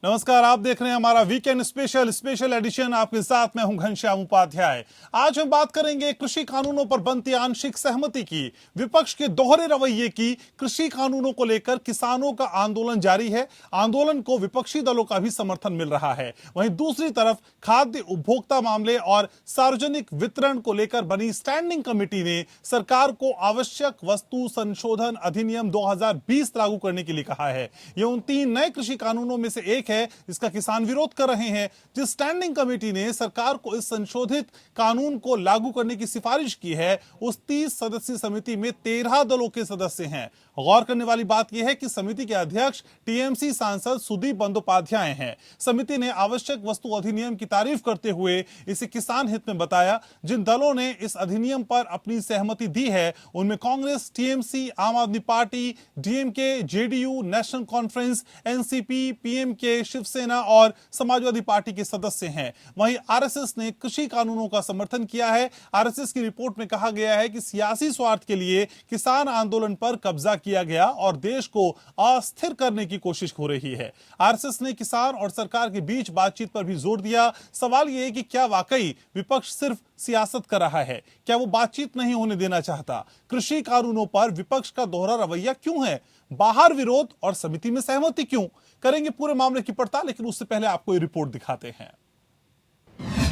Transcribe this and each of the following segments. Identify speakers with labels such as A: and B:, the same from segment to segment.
A: नमस्कार, आप देख रहे हैं हमारा वीकेंड स्पेशल एडिशन। आपके साथ मैं हूं घनश्याम उपाध्याय। आज हम बात करेंगे कृषि कानूनों पर बनती आंशिक सहमति की, विपक्ष के दोहरे रवैये की। कृषि कानूनों को लेकर किसानों का आंदोलन जारी है। आंदोलन को विपक्षी दलों का भी समर्थन मिल रहा है। वहीं दूसरी तरफ खाद्य उपभोक्ता मामले और सार्वजनिक वितरण को लेकर बनी स्टैंडिंग कमेटी ने सरकार को आवश्यक वस्तु संशोधन अधिनियम 2020 लागू करने के लिए कहा है। यह उन 3 नए कृषि कानूनों में से एक है जिसका किसान विरोध कर रहे हैं। जिस स्टैंडिंग कमेटी ने सरकार को इस संशोधित कानून को लागू करने की सिफारिश की है, उस 30 सदस्यीय समिति में 13 दलों के सदस्य हैं। गौर करने वाली बात यह है कि समिति के अध्यक्ष टीएमसी सांसद सुदीप बंदोपाध्याय हैं। समिति ने आवश्यक वस्तु अधिनियम की तारीफ करते हुए इसे किसान हित में बताया। जिन दलों ने इस अधिनियम पर अपनी सहमति दी है उनमें कांग्रेस, टीएमसी, आम आदमी पार्टी, डीएमके, जेडीयू, नेशनल कॉन्फ्रेंस, एनसीपी, पीएमके, शिवसेना और समाजवादी पार्टी के सदस्य हैं। वहीं आरएसएस ने कृषि कानूनों का समर्थन किया है। आरएसएस की रिपोर्ट में कहा गया है कि सियासी स्वार्थ के लिए किसान आंदोलन पर कब्जा किया गया और देश को अस्थिर करने की कोशिश हो रही है। आरएसएस ने किसान और सरकार के बीच बातचीत पर भी जोर दिया। सवाल यह है कि क्या वाकई विपक्ष सिर्फ सियासत कर रहा है? क्या वो बातचीत नहीं होने देना चाहता? कृषि कानूनों पर विपक्ष का दोहरा रवैया क्यों है? बाहर विरोध और समिति में सहमति क्यों? करेंगे पूरे मामले की पड़ताल, लेकिन उससे पहले आपको ये रिपोर्ट दिखाते हैं।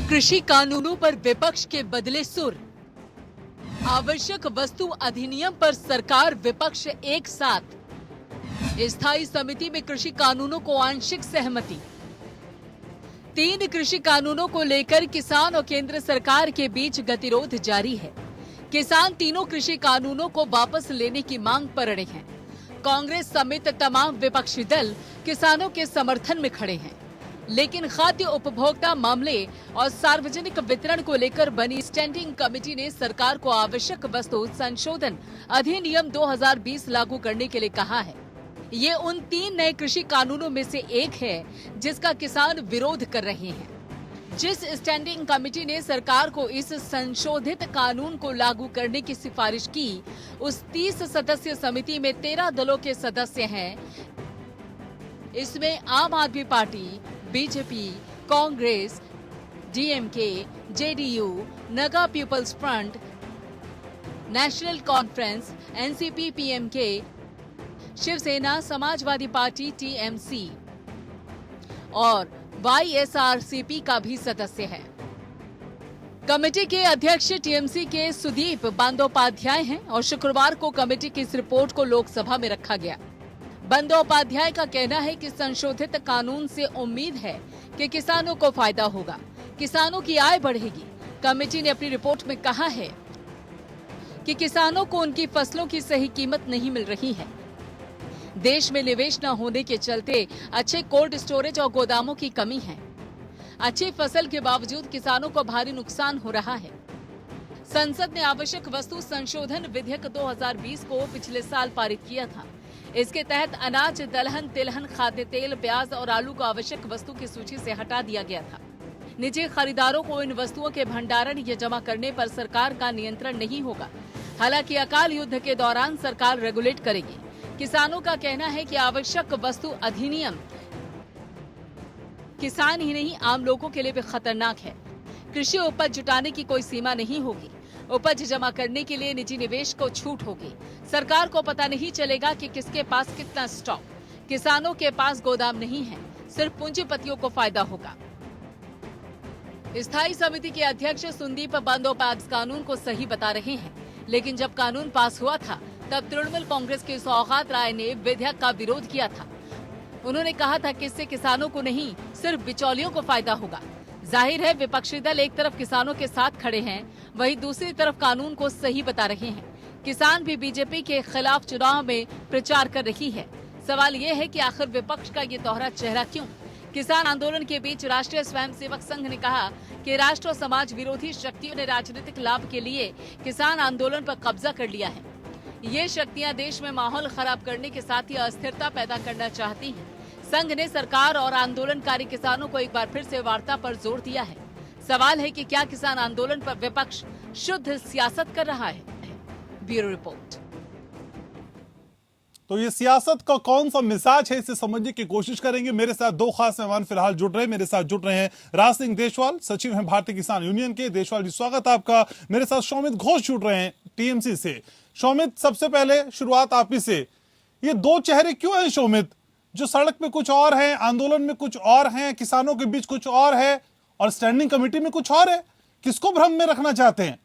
B: कृषि कानूनों पर विपक्ष के बदले सुर। आवश्यक वस्तु अधिनियम पर सरकार विपक्ष एक साथ। स्थायी समिति में कृषि कानूनों को आंशिक सहमति। 3 कृषि कानूनों को लेकर किसान और केंद्र सरकार के बीच गतिरोध जारी है। किसान तीनों कृषि कानूनों को वापस लेने की मांग पर अड़े हैं। कांग्रेस समेत तमाम विपक्षी दल किसानों के समर्थन में खड़े हैं, लेकिन खाद्य उपभोक्ता मामले और सार्वजनिक वितरण को लेकर बनी स्टैंडिंग कमेटी ने सरकार को आवश्यक वस्तु संशोधन अधिनियम 2020 लागू करने के लिए कहा है। ये उन 3 नए कृषि कानूनों में से एक है जिसका किसान विरोध कर रहे हैं। जिस स्टैंडिंग कमेटी ने सरकार को इस संशोधित कानून को लागू करने की सिफारिश की, उस 30 सदस्यीय समिति में 13 दलों के सदस्य हैं। इसमें आम आदमी पार्टी, बीजेपी, कांग्रेस, डीएमके, जेडीयू, नगा पीपल्स फ्रंट, नेशनल कॉन्फ्रेंस, एनसीपी, पीएमके, शिवसेना, समाजवादी पार्टी, टीएमसी और वाईएसआरसीपी का भी सदस्य है। कमेटी के अध्यक्ष टीएमसी के सुदीप बंदोपाध्याय हैं और शुक्रवार को कमेटी की इस रिपोर्ट को लोकसभा में रखा गया। बंदोपाध्याय का कहना है कि संशोधित कानून से उम्मीद है कि किसानों को फायदा होगा, किसानों की आय बढ़ेगी। कमेटी ने अपनी रिपोर्ट में कहा है कि किसानों को उनकी फसलों की सही कीमत नहीं मिल रही है। देश में निवेश न होने के चलते अच्छे कोल्ड स्टोरेज और गोदामों की कमी है। अच्छी फसल के बावजूद किसानों को भारी नुकसान हो रहा है। संसद ने आवश्यक वस्तु संशोधन विधेयक 2020 को पिछले साल पारित किया था। इसके तहत अनाज, दलहन, तिलहन, खाद्य तेल, प्याज और आलू को आवश्यक वस्तु की सूची से हटा दिया गया था। निजी खरीदारों को इन वस्तुओं के भंडारण या जमा करने पर सरकार का नियंत्रण नहीं होगा। हालांकि अकाल युद्ध के दौरान सरकार रेगुलेट करेगी। किसानों का कहना है कि आवश्यक वस्तु अधिनियम किसान ही नहीं आम लोगों के लिए भी खतरनाक है। कृषि उपज जुटाने की कोई सीमा नहीं होगी। उपज जमा करने के लिए निजी निवेश को छूट होगी। सरकार को पता नहीं चलेगा कि किसके पास कितना स्टॉक। किसानों के पास गोदाम नहीं है, सिर्फ पूंजीपतियों को फायदा होगा। स्थायी समिति के अध्यक्ष सुदीप बंदोपाध्याय कानून को सही बता रहे हैं, लेकिन जब कानून पास हुआ था तब तृणमूल कांग्रेस के सौगात राय ने विधेयक का विरोध किया था। उन्होंने कहा था कि इससे किसानों को नहीं, सिर्फ बिचौलियों को फायदा होगा। जाहिर है विपक्षी दल एक तरफ किसानों के साथ खड़े हैं, वहीं दूसरी तरफ कानून को सही बता रहे हैं। किसान भी बीजेपी के खिलाफ चुनाव में प्रचार कर रही है। सवाल ये है कि आखिर विपक्ष का ये दोहरा चेहरा क्यों? किसान आंदोलन के बीच राष्ट्रीय स्वयंसेवक संघ ने कहा कि राष्ट्र और समाज विरोधी शक्तियों ने राजनीतिक लाभ के लिए किसान आंदोलन पर कब्जा कर लिया है। ये शक्तियां देश में माहौल खराब करने के साथ ही अस्थिरता पैदा करना चाहती हैं। संघ ने सरकार और आंदोलनकारी किसानों को एक बार फिर से वार्ता पर जोर दिया है। सवाल है कि क्या किसान आंदोलन पर विपक्ष शुद्ध सियासत कर रहा है? Bureau report.
A: तो ये सियासत का कौन सा मिजाज है, इसे समझने की कोशिश करेंगे। मेरे साथ दो खास मेहमान फिलहाल जुड़ रहे हैं। मेरे साथ जुड़ रहे हैं राज सिंह देशवाल, सचिव हैं भारतीय किसान यूनियन के। देशवाल जी, स्वागत है आपका। मेरे साथ शौमित घोष जुड़ रहे हैं टीएमसी से। शौमित, सबसे पहले शुरुआत आप ही से। ये दो चेहरे क्यों हैं शौमित? जो सड़क पे कुछ और है, आंदोलन में कुछ और है, किसानों के बीच कुछ और है और स्टैंडिंग कमेटी में कुछ और है। किसको भ्रम में रखना चाहते हैं?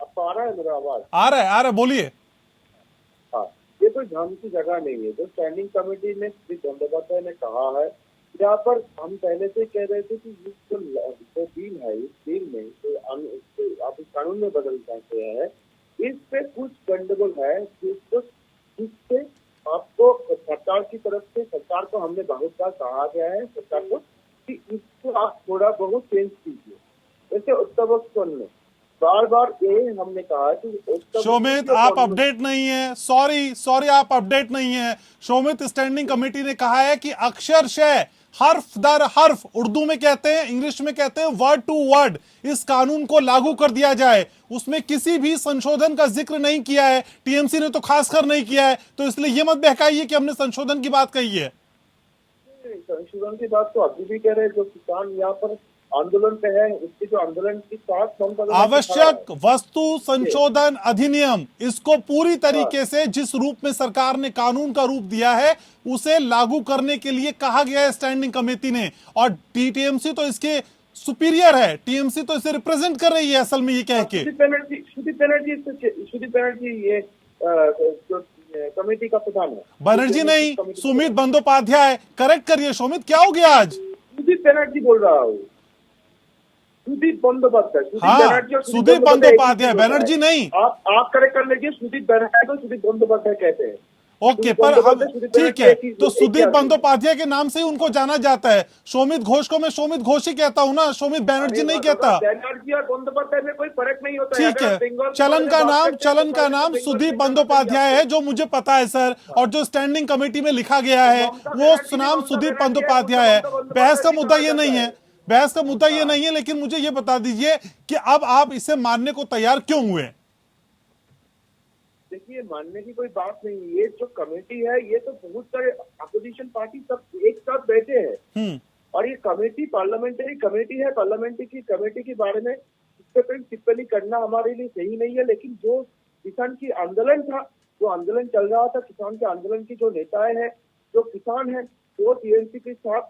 C: आपको आ रहा है मेरा आवाज?
A: आ रहा है, बोलिए।
C: हाँ, ये कोई भ्रम की जगह नहीं है। जो स्टैंडिंग कमेटी ने श्री बंदोपाध्याय ने कहा है, यहाँ पर हम पहले से कह रहे थे कि जो बिल है, इस बिल में जो आप इस कानून में बदल चाहते हैं, इस पे कुछ गंडगोल है जिससे आपको सरकार की तरफ से, सरकार को हमने बहुत बार कहा गया है सरकार को कि इसको आप थोड़ा बहुत चेंज कीजिए। जैसे उत्तराखंड में बार बार ये हमने कहा कि
A: शौमित, आप अपडेट नहीं है। सॉरी, आप अपडेट नहीं है। शौमित, स्टैंडिंग कमेटी ने कहा है कि अक्षरशः हर्फ दर हर्फ, उर्दू में कहते हैं, इंग्लिश में कहते हैं वर्ड टू वर्ड, इस कानून को लागू कर दिया जाए। उसमें किसी भी संशोधन का जिक्र नहीं किया है। टीएमसी ने तो खासकर नहीं किया है, तो इसलिए ये मत बहकाइए कि हमने संशोधन की बात कही है।
C: संशोधन की बात तो अभी भी कह रहे हैं। जो किसान यहाँ पर आंदोलन पे है, उसके जो आंदोलन की साथ
A: आवश्यक वस्तु संशोधन अधिनियम, इसको पूरी तरीके से जिस रूप में सरकार ने कानून का रूप दिया है उसे लागू करने के लिए कहा गया है स्टैंडिंग कमेटी ने। और टीएमसी तो इसके सुपीरियर है, टीएमसी तो इसे रिप्रेजेंट कर रही है असल में, ये कह के।
C: सुदीप बनर्जी ये जो कमेटी का प्रधान है।
A: बनर्जी नहीं, सुमित बंदोपाध्याय। करेक्ट करिए शौमित, क्या हो गया आज?
C: सुदीप बनर्जी बोल रहा हूँ, सुदीप बंदोपाध्याय।
A: हाँ, सुदीप बंदोपाध्याय, बनर्जी नहीं।
C: आप करेक्ट कर लीजिए। सुदीप बनर्जी को सुदीप बंदोपाध्याय कहते हैं।
A: ओके, पर हम ठीक है, तो सुदीप बंदोपाध्याय के नाम से ही उनको जाना जाता है। शौमित घोष को मैं शौमित घोष ही कहता हूँ ना, शौमित बनर्जी नहीं कहता।
C: बनर्जी और बंदोपाध्याय में कोई फर्क नहीं होता।
A: ठीक है, चलन का नाम सुदीप बंदोपाध्याय है, जो मुझे पता है सर। और जो स्टैंडिंग कमेटी में लिखा गया है वो नाम सुदीप बंदोपाध्याय है। बहस का मुद्दा ये नहीं है, बहस का मुद्दा ये नहीं है। लेकिन मुझे ये बता दीजिए कि अब आप इसे मानने को तैयार क्यों हुए?
C: देखिए, मानने की कोई बात नहीं। ये जो कमेटी है, ये तो बहुत सारे अपोजिशन पार्टी सब एक साथ बैठे हैं और ये कमेटी पार्लियामेंट्री कमेटी है। पार्लियामेंट्री की कमेटी के बारे में इस पर टिप्पणी करना हमारे लिए सही नहीं है। लेकिन जो किसान की आंदोलन था, जो आंदोलन चल रहा था, किसान के आंदोलन की जो नेताएं हैं, जो किसान है, वो टीएमसी के साथ,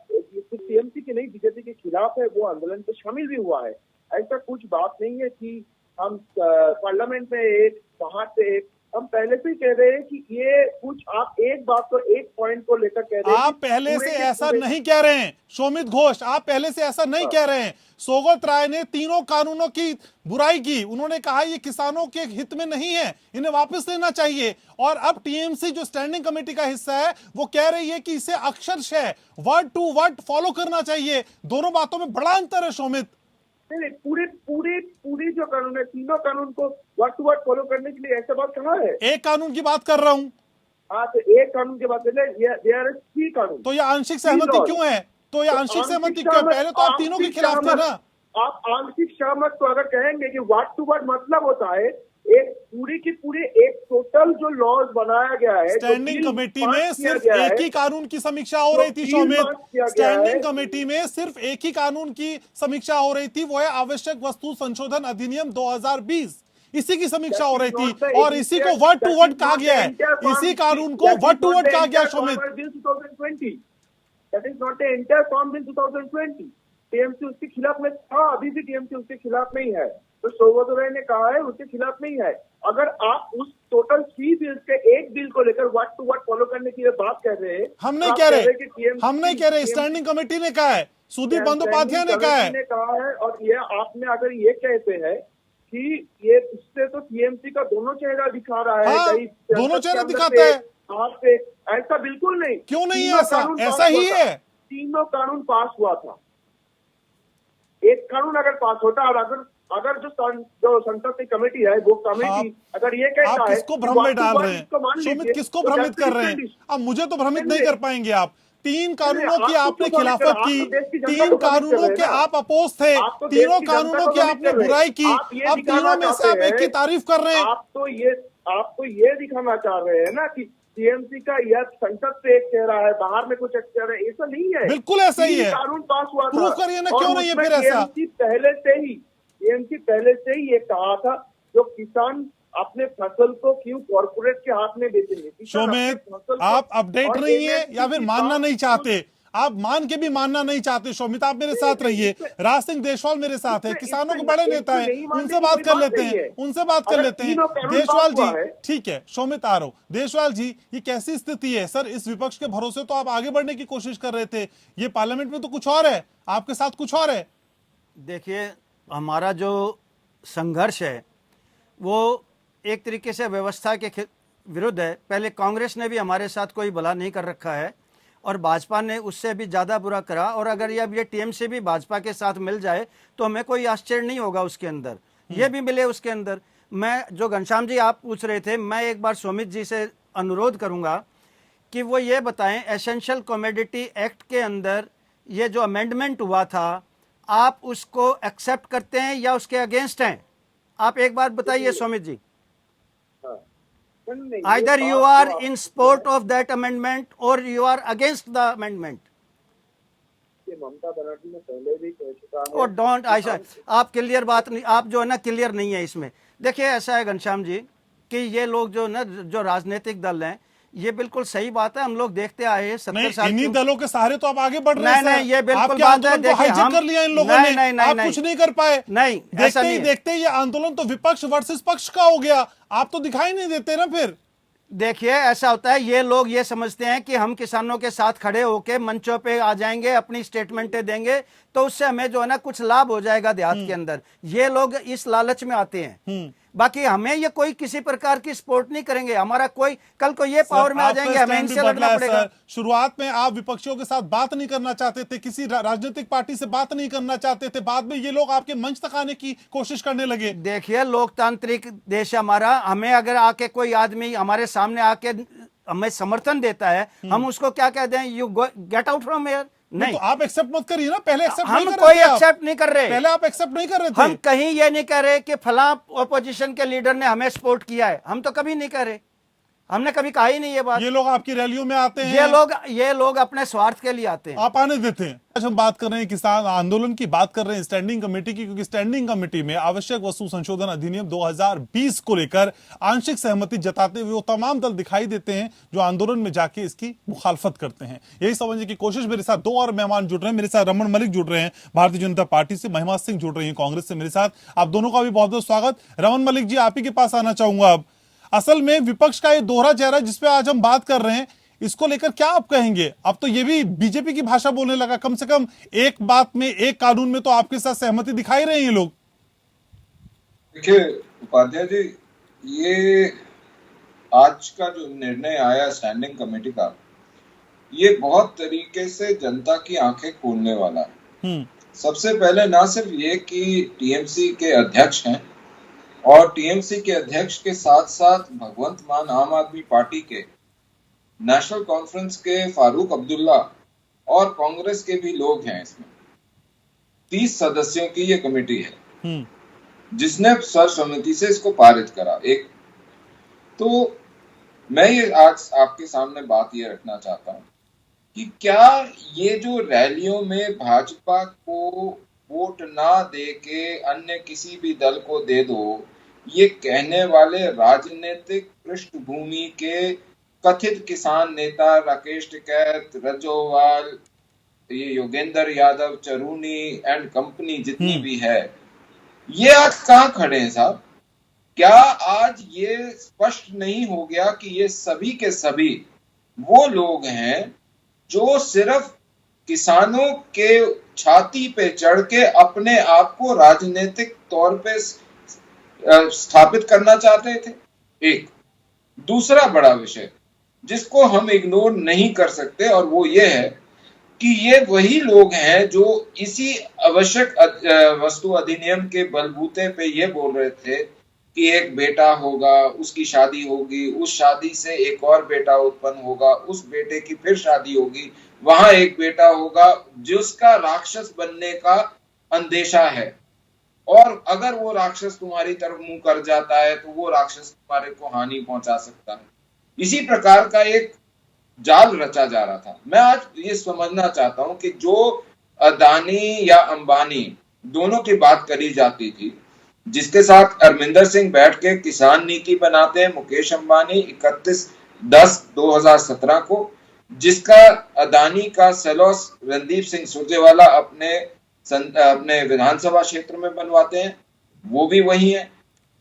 C: टीएमसी के नहीं बीजेपी के खिलाफ है, वो आंदोलन में शामिल भी हुआ है। ऐसा कुछ बात नहीं है कि हम पार्लियामेंट में एक, बाहर से एक। हम पहले से ही कह रहे हैं कि ये कुछ, आप एक बात को, एक पॉइंट को लेकर कह रहे हैं।
A: आप पहले से ऐसा नहीं कह रहे हैं शौमित घोष, आप पहले से ऐसा नहीं कह रहे हैं। सौगत राय ने तीनों कानूनों की बुराई की। उन्होंने कहा ये किसानों के हित में नहीं है, इन्हें वापस लेना चाहिए। और अब टीएमसी जो स्टैंडिंग कमेटी का हिस्सा है वो कह रही है कि इसे अक्षरशः वर्ड टू वर्ड फॉलो करना चाहिए। दोनों बातों में बड़ा अंतर है शौमित।
C: नहीं, पूरी जो कानून है, तीनों कानून को वर्ड टू वर्ड फॉलो करने के लिए ऐसा बात कहाँ है?
A: एक कानून की बात कर रहा हूँ।
C: हाँ, तो एक कानून की बात कर ले, थ्री कानून।
A: तो ये आंशिक सहमति क्यों है? तो ये आंशिक सहमति क्यों? पहले तो आप तीनों के खिलाफ थे ना।
C: आप आंशिक सहमत को अगर कहेंगे कि वर्ड टू वर्ड मतलब होता है एक पूरी की पूरी, एक टोटल जो लॉज बनाया गया है।
A: स्टैंडिंग कमेटी में सिर्फ एक ही कानून की समीक्षा हो रही थी शौमित। स्टैंडिंग कमेटी में सिर्फ एक ही कानून की समीक्षा हो रही थी, वो है आवश्यक वस्तु संशोधन अधिनियम 2020। इसी की समीक्षा हो रही थी और इसी को वर्ड टू वर्ड कहा गया है। इसी कानून को वर्ड टू वर्ड कहा गया शौमित।
C: That is not the entire farm bill 2020। TMC उसके खिलाफ में था, अभी भी टीएमसी उसके खिलाफ नहीं है। तो सौगत राय ने कहा है उसके खिलाफ नहीं है। अगर आप उस टोटल 3 बिल्स के एक बिल को लेकर वर्ड टू वर्ड फॉलो करने की बात कर रहे हैं,
A: हम नहीं कह रहे, स्टैंडिंग कमेटी ने कहा है, सुदीप बंदोपाध्याय ने कहा
C: है। और ये आपने अगर ये कहते हैं कि ये इससे तो टीएमसी का दोनों चेहरा दिखा रहा है।
A: हाँ, दोनों चेहरा दिखाता है।
C: ऐसा बिल्कुल नहीं,
A: क्यों नहीं है? ऐसा ही है।
C: तीनों कानून पास हुआ था। एक कानून अगर पास होता और अगर जो संसद की कमेटी है, वो कमेटी अगर ये कहता है,
A: आप किसको भ्रम में डाल रहे हैं शौमित? किसको भ्रमित कर रहे हैं? अब मुझे तो भ्रमित नहीं कर पाएंगे आप। तीन कानूनों
C: आप
A: की
C: तो
A: आपने
C: क्यों
A: खिलाफत
C: आप
A: की,
C: तो देश की जनता
A: तीन
C: को कमिट कर
A: कानूनों
C: रहे हैं
A: के
C: ना।
A: आप अपोज थे,
C: आप तो देश
A: तीनों
C: की जनता
A: कानूनों
C: को
A: की
C: कमिट
A: आपने
C: कर रहे हैं।
A: बुराई की,
C: आप ये
A: अब
C: दिखाना
A: तीनों में से आप
C: चाहते
A: एक की
C: हैं,
A: तारीफ कर रहे हैं।
C: आप तो ये दिखाना चाह रहे हैं ना कि टीएमसी का यह संसद से एक चेहरा है, बाहर में कुछ एक चेहरा है, ऐसा नहीं है।
A: बिल्कुल ऐसा ही
C: तीन
A: है।
C: कानून पास हुआ था
A: प्रूव करिए ना,
C: और
A: क्यों नहीं है
C: उसमें
A: फिर ऐसा?
C: टीएमसी पहले से ही ये कहा था, जो किसान अपने फसल को क्यों कॉर्पोरेट के हाथ में बेचेंगे। किसान अपने
A: शोमित,
C: फसल को-
A: आप अपडेट
C: और
A: नहीं है
C: MSP
A: या फिर
C: की
A: मानना
C: बात
A: नहीं चाहते? आप मान के भी मानना नहीं चाहते। शोमित, आप मेरे साथ रहिए। राज सिंह देशवाल मेरे साथ है, किसानों के बड़े नेता हैं, उनसे बात कर लेते हैं, उनसे बात कर लेते हैं। देशवाल जी, ठीक है, शोमित आ रहा हूं। देशवाल जी, ये कैसी स्थिति है सर? इस विपक्ष के भरोसे तो आप आगे बढ़ने की कोशिश कर रहे थे, ये पार्लियामेंट में तो कुछ और है, आपके साथ कुछ और है।
D: देखिए, हमारा जो संघर्ष है वो एक तरीके से व्यवस्था के विरुद्ध है। पहले कांग्रेस ने भी हमारे साथ कोई भला नहीं कर रखा है और भाजपा ने उससे भी ज़्यादा बुरा करा, और अगर ये टीएमसी भी भाजपा के साथ मिल जाए तो हमें कोई आश्चर्य नहीं होगा उसके अंदर, ये भी मिले उसके अंदर। मैं जो घनश्याम जी आप पूछ रहे थे, मैं एक बार सुमित जी से अनुरोध करूंगा कि वो ये बताएं, एसेंशियल कमोडिटी एक्ट के अंदर ये जो अमेंडमेंट हुआ था, आप उसको एक्सेप्ट करते हैं या उसके अगेंस्ट हैं? आप एक बात बताइए Sumit ji. Either you are in support of that amendment or you are against the amendment.
C: Mamata Banerjee ने पहले भी कह चुका है।
D: और डोंट ऐसा आप क्लियर बात नहीं, आप जो है ना क्लियर नहीं है इसमें। देखिए ऐसा है घनश्याम जी कि ये लोग जो ना जो राजनीतिक दल हैं, ये बिल्कुल सही बात है, हम लोग देखते आए हैं 70 साल।
A: इन्हीं दलों के सहारे तो आप आगे बढ़ रहे हैं।
D: नहीं, ये बिल्कुल
A: आपके
D: बात है।
A: आंदोलन को
D: देखिए,
A: हाईजैक कर लिया इन लोगों ने। आप कुछ नहीं कर पाए।
D: नहीं, ऐसा नहीं है।
A: देखते ही ये आंदोलन तो विपक्ष वर्सेस पक्ष का हो गया। आप तो दिखाई नहीं देते ना फिर।
D: देखिए ऐसा होता है, ये लोग ये समझते हैं कि हम किसानों के साथ खड़े होके मंचों पे आ जाएंगे, अपनी स्टेटमेंटें देंगे तो उससे हमें जो है ना कुछ लाभ हो जाएगा देहात के अंदर। ये लोग इस लालच में आते हैं। बाकी हमें ये कोई किसी प्रकार की सपोर्ट नहीं करेंगे। हमारा कोई कल को ये पावर में आ जाएंगे, हमें इनसे लड़ना पड़ेगा।
A: शुरुआत में आप विपक्षियों के साथ बात नहीं करना चाहते थे, किसी राजनीतिक पार्टी से बात नहीं करना चाहते थे, बाद में ये लोग आपके मंच तक आने की कोशिश करने लगे।
D: देखिए लोकतांत्रिक देश हमारा, हमें अगर आके कोई आदमी हमारे सामने आके हमें समर्थन देता है, हम उसको क्या कह दें, you get out from here? नहीं,
A: तो आप एक्सेप्ट मत करिए ना। पहले एक्सेप्ट नहीं
D: हम
A: कर
D: कोई
A: रहे थे।
D: एक्सेप्ट नहीं कर रहे।
A: पहले आप एक्सेप्ट नहीं कर रहे थे।
D: हम कहीं ये नहीं कह रहे कि फला ऑपोजिशन के लीडर ने हमें सपोर्ट किया है, हम तो कभी नहीं कह रहे, हमने कभी कहा ही नहीं ये बात।
A: ये लोग आपकी रैलियों में आते हैं,
D: ये लोग अपने स्वार्थ के लिए आते हैं,
A: आप आने देते हैं। आज हम बात कर रहे हैं किसान आंदोलन की, बात कर रहे हैं स्टैंडिंग कमेटी की, क्योंकि स्टैंडिंग कमेटी में आवश्यक वस्तु संशोधन अधिनियम 2020 को लेकर आंशिक सहमति जताते हुए वो तमाम दल दिखाई देते हैं जो आंदोलन में जाके इसकी मुखालफत करते हैं। यही समझने की कोशिश, मेरे साथ दो और मेहमान जुड़ रहे हैं। मेरे साथ रमन मलिक जुड़ रहे हैं भारतीय जनता पार्टी से, महिमा सिंह जुड़ रही है कांग्रेस से मेरे साथ। आप दोनों का भी बहुत बहुत स्वागत। रमन मलिक जी, आप ही के पास आना चाहूंगा। अब असल में विपक्ष का ये दोहरा चेहरा जिसपे आज हम बात कर रहे हैं, इसको लेकर क्या आप कहेंगे? अब तो ये भी बीजेपी की भाषा बोलने लगा। कम से कम एक बात में, एक कानून में तो आपके साथ सहमति दिखाई रहे हैं लोग।
E: देखिए उपाध्याय जी, ये आज का जो निर्णय आया स्टैंडिंग कमेटी का, ये बहुत तरीके से जनता की आंखें खोलने वाला है। सबसे पहले ना सिर्फ ये कि टीएमसी के अध्यक्ष हैं, और टीएमसी के अध्यक्ष के साथ साथ भगवंत मान आम आदमी पार्टी के नेशनल कॉन्फ्रेंस के फारूक अब्दुल्ला और कांग्रेस के भी लोग हैं। इसमें 30 सदस्यों की ये कमेटी है जिसने सर्वसम्मति से इसको पारित करा। एक तो मैं ये आज आपके सामने बात ये रखना चाहता हूं कि क्या ये जो रैलियों में भाजपा को वोट ना दे के अन्य किसी भी दल को दे दो, ये कहने वाले राजनीतिक पृष्ठभूमि के कथित किसान नेता राकेश टिकैत, रजोवाल, ये योगेंद्र यादव, चरूनी एंड कंपनी जितनी भी है, ये आज कहां खड़े हैं साहब? क्या आज ये स्पष्ट नहीं हो गया कि ये सभी के सभी वो लोग हैं जो सिर्फ किसानों के छाती पे चढ़ के अपने आप को राजनीतिक तौर पे स्थापित करना चाहते थे? एक दूसरा बड़ा विषय जिसको हम इग्नोर नहीं कर सकते, और वो ये है कि ये वही लोग हैं जो इसी आवश्यक वस्तु अधिनियम के बलबूते पे ये बोल रहे थे कि एक बेटा होगा, उसकी शादी होगी, उस शादी से एक और बेटा उत्पन्न होगा, उस बेटे की फिर शादी होगी, वहां एक बेटा होगा जिसका राक्षस बनने का अंदेशा है, और अगर वो राक्षस तुम्हारी तरफ मुंह कर जाता है तो वो राक्षस तुम्हारे को हानि पहुंचा सकता है। इसी प्रकार का एक जाल रचा जा रहा था। मैं आज ये समझना चाहता हूं कि जो अदानी या अंबानी दोनों की बात करी जाती थी, जिसके साथ अरविंदर सिंह बैठ के किसान नीति बनाते हैं, मुकेश अंबानी 31/10/2017 को, जिसका अदानी का सेलोस रणदीप सिंह सुरजेवाला अपने विधानसभा क्षेत्र में बनवाते हैं, वो भी वही है।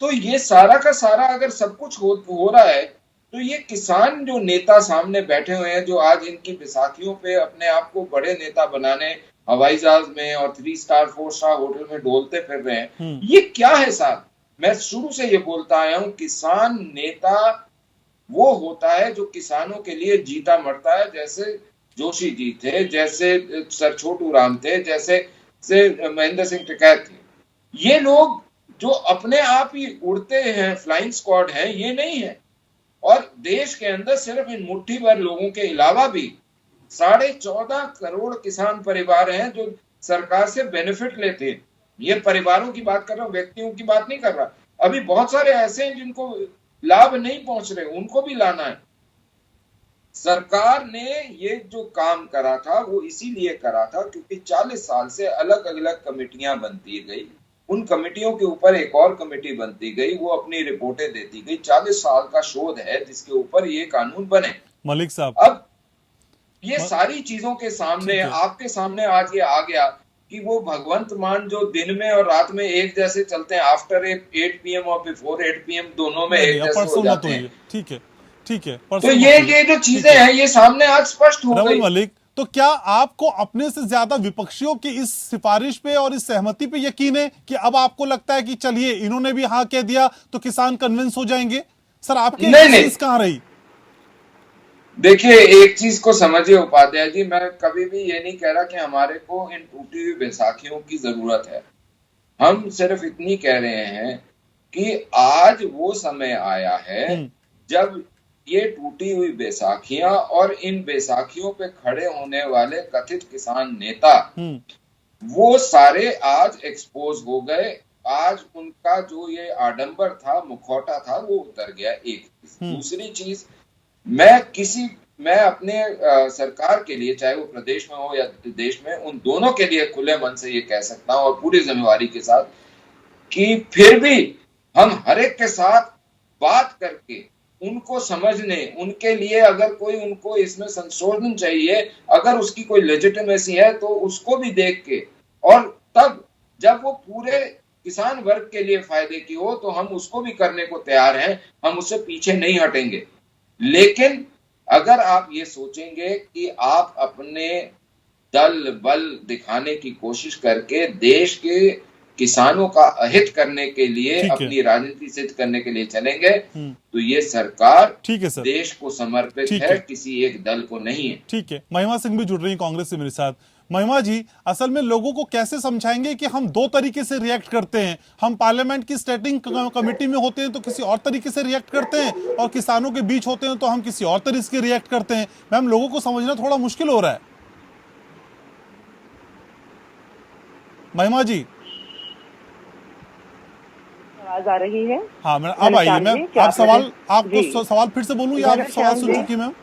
E: तो ये सारा का सारा अगर सब कुछ हो रहा है, तो ये किसान जो नेता सामने बैठे हुए हैं, जो आज इनकी बैसाखियों पे अपने आप को बड़े नेता बनाने हवाई जहाज में और 3 स्टार 4 स्टार होटल में डोलते फिर रहे हैं, ये क्या है साहब? मैं शुरू से ये बोलता आया हूं, किसान नेता वो होता है जो किसानों के लिए जीता मरता है, जैसे जोशी जी थे, जैसे सर छोटू राम थे, जैसे महेंद्र सिंह टिकैत थे। ये लोग जो अपने आप ही उड़ते हैं, फ्लाइंग स्क्वाड है, ये नहीं है। और देश के अंदर सिर्फ इन मुट्ठी भर लोगों के अलावा भी 14.5 करोड़ किसान परिवार हैं जो सरकार से बेनिफिट लेते हैं। ये परिवारों की बात कर रहा हूं, व्यक्तियों की बात नहीं कर रहा। अभी बहुत सारे ऐसे हैं जिनको लाभ नहीं पहुंच रहे, उनको भी लाना है। सरकार ने ये जो काम करा था वो इसीलिए करा था क्योंकि 40 साल से अलग अलग कमेटियां बनती गई, उन कमेटियों के ऊपर एक और कमेटी बनती गई, वो अपनी रिपोर्टें देती गई। 40 साल का शोध है जिसके ऊपर ये कानून बने।
A: मलिक साहब,
E: अब ये सारी चीजों के सामने, आपके सामने आज ये आ गया कि वो भगवंत मान जो दिन में और रात में एक जैसे चलते हैं, आफ्टर 8 PM और बिफोर 8 PM दोनों में एक जैसे हो जाते हैं।
A: ठीक है, ठीक है।
E: तो ये जो चीजें हैं ये सामने आज स्पष्ट हो गई।
A: मलिक, तो क्या आपको अपने से ज्यादा विपक्षियों की इस सिफारिश पे और इस सहमति पे यकीन है कि अब आपको लगता है कि चलिए इन्होंने भी हाँ कह दिया तो किसान कन्विंस हो जाएंगे? सर आपकी चीज कहां रही?
E: देखिए, एक चीज को समझिए उपाध्याय जी, मैं कभी भी ये नहीं कह रहा कि हमारे को इन टूटी हुई बैसाखियों की जरूरत है। हम सिर्फ इतनी कह रहे हैं कि आज वो समय आया है जब ये टूटी हुई बैसाखियां और इन बैसाखियों पे खड़े होने वाले कथित किसान नेता वो सारे आज एक्सपोज हो गए। आज उनका जो ये आडंबर था, मुखौटा था, वो उतर गया। एक दूसरी चीज, मैं अपने सरकार के लिए, चाहे वो प्रदेश में हो या देश में, उन दोनों के लिए खुले मन से ये कह सकता हूं और पूरी जिम्मेवारी के साथ कि फिर भी हम हर एक के साथ बात करके उनको समझने, उनके लिए अगर कोई उनको इसमें संशोधन चाहिए, अगर उसकी कोई लेजिटिमेसी है तो उसको भी देख के, और तब जब वो पूरे किसान वर्ग के लिए फायदे की हो तो हम उसको भी करने को तैयार हैं, हम उससे पीछे नहीं हटेंगे। लेकिन अगर आप ये सोचेंगे कि आप अपने दल बल दिखाने की कोशिश करके देश के किसानों का अहित करने के लिए, अपनी राजनीति सिद्ध करने के लिए चलेंगे, तो ये सरकार देश को समर्पित है, किसी एक दल को नहीं है।
A: ठीक है। महिमा सिंह भी जुड़ रही है कांग्रेस से मेरे साथ। महिमा जी, असल में लोगों को कैसे समझाएंगे कि हम दो तरीके से रिएक्ट करते हैं? हम पार्लियामेंट की स्टैंडिंग कमेटी में होते हैं तो किसी और तरीके से रिएक्ट करते हैं, और किसानों के बीच होते हैं तो हम किसी और तरीके से रिएक्ट करते हैं। मैम, लोगों को समझना थोड़ा मुश्किल हो रहा है। महिमा जी,
F: आवाज आ रही है?
A: हाँ मैम, अब आइए मैम। आप आपको सवाल फिर से बोलूं या आप सवाल सुन चुकी मैम?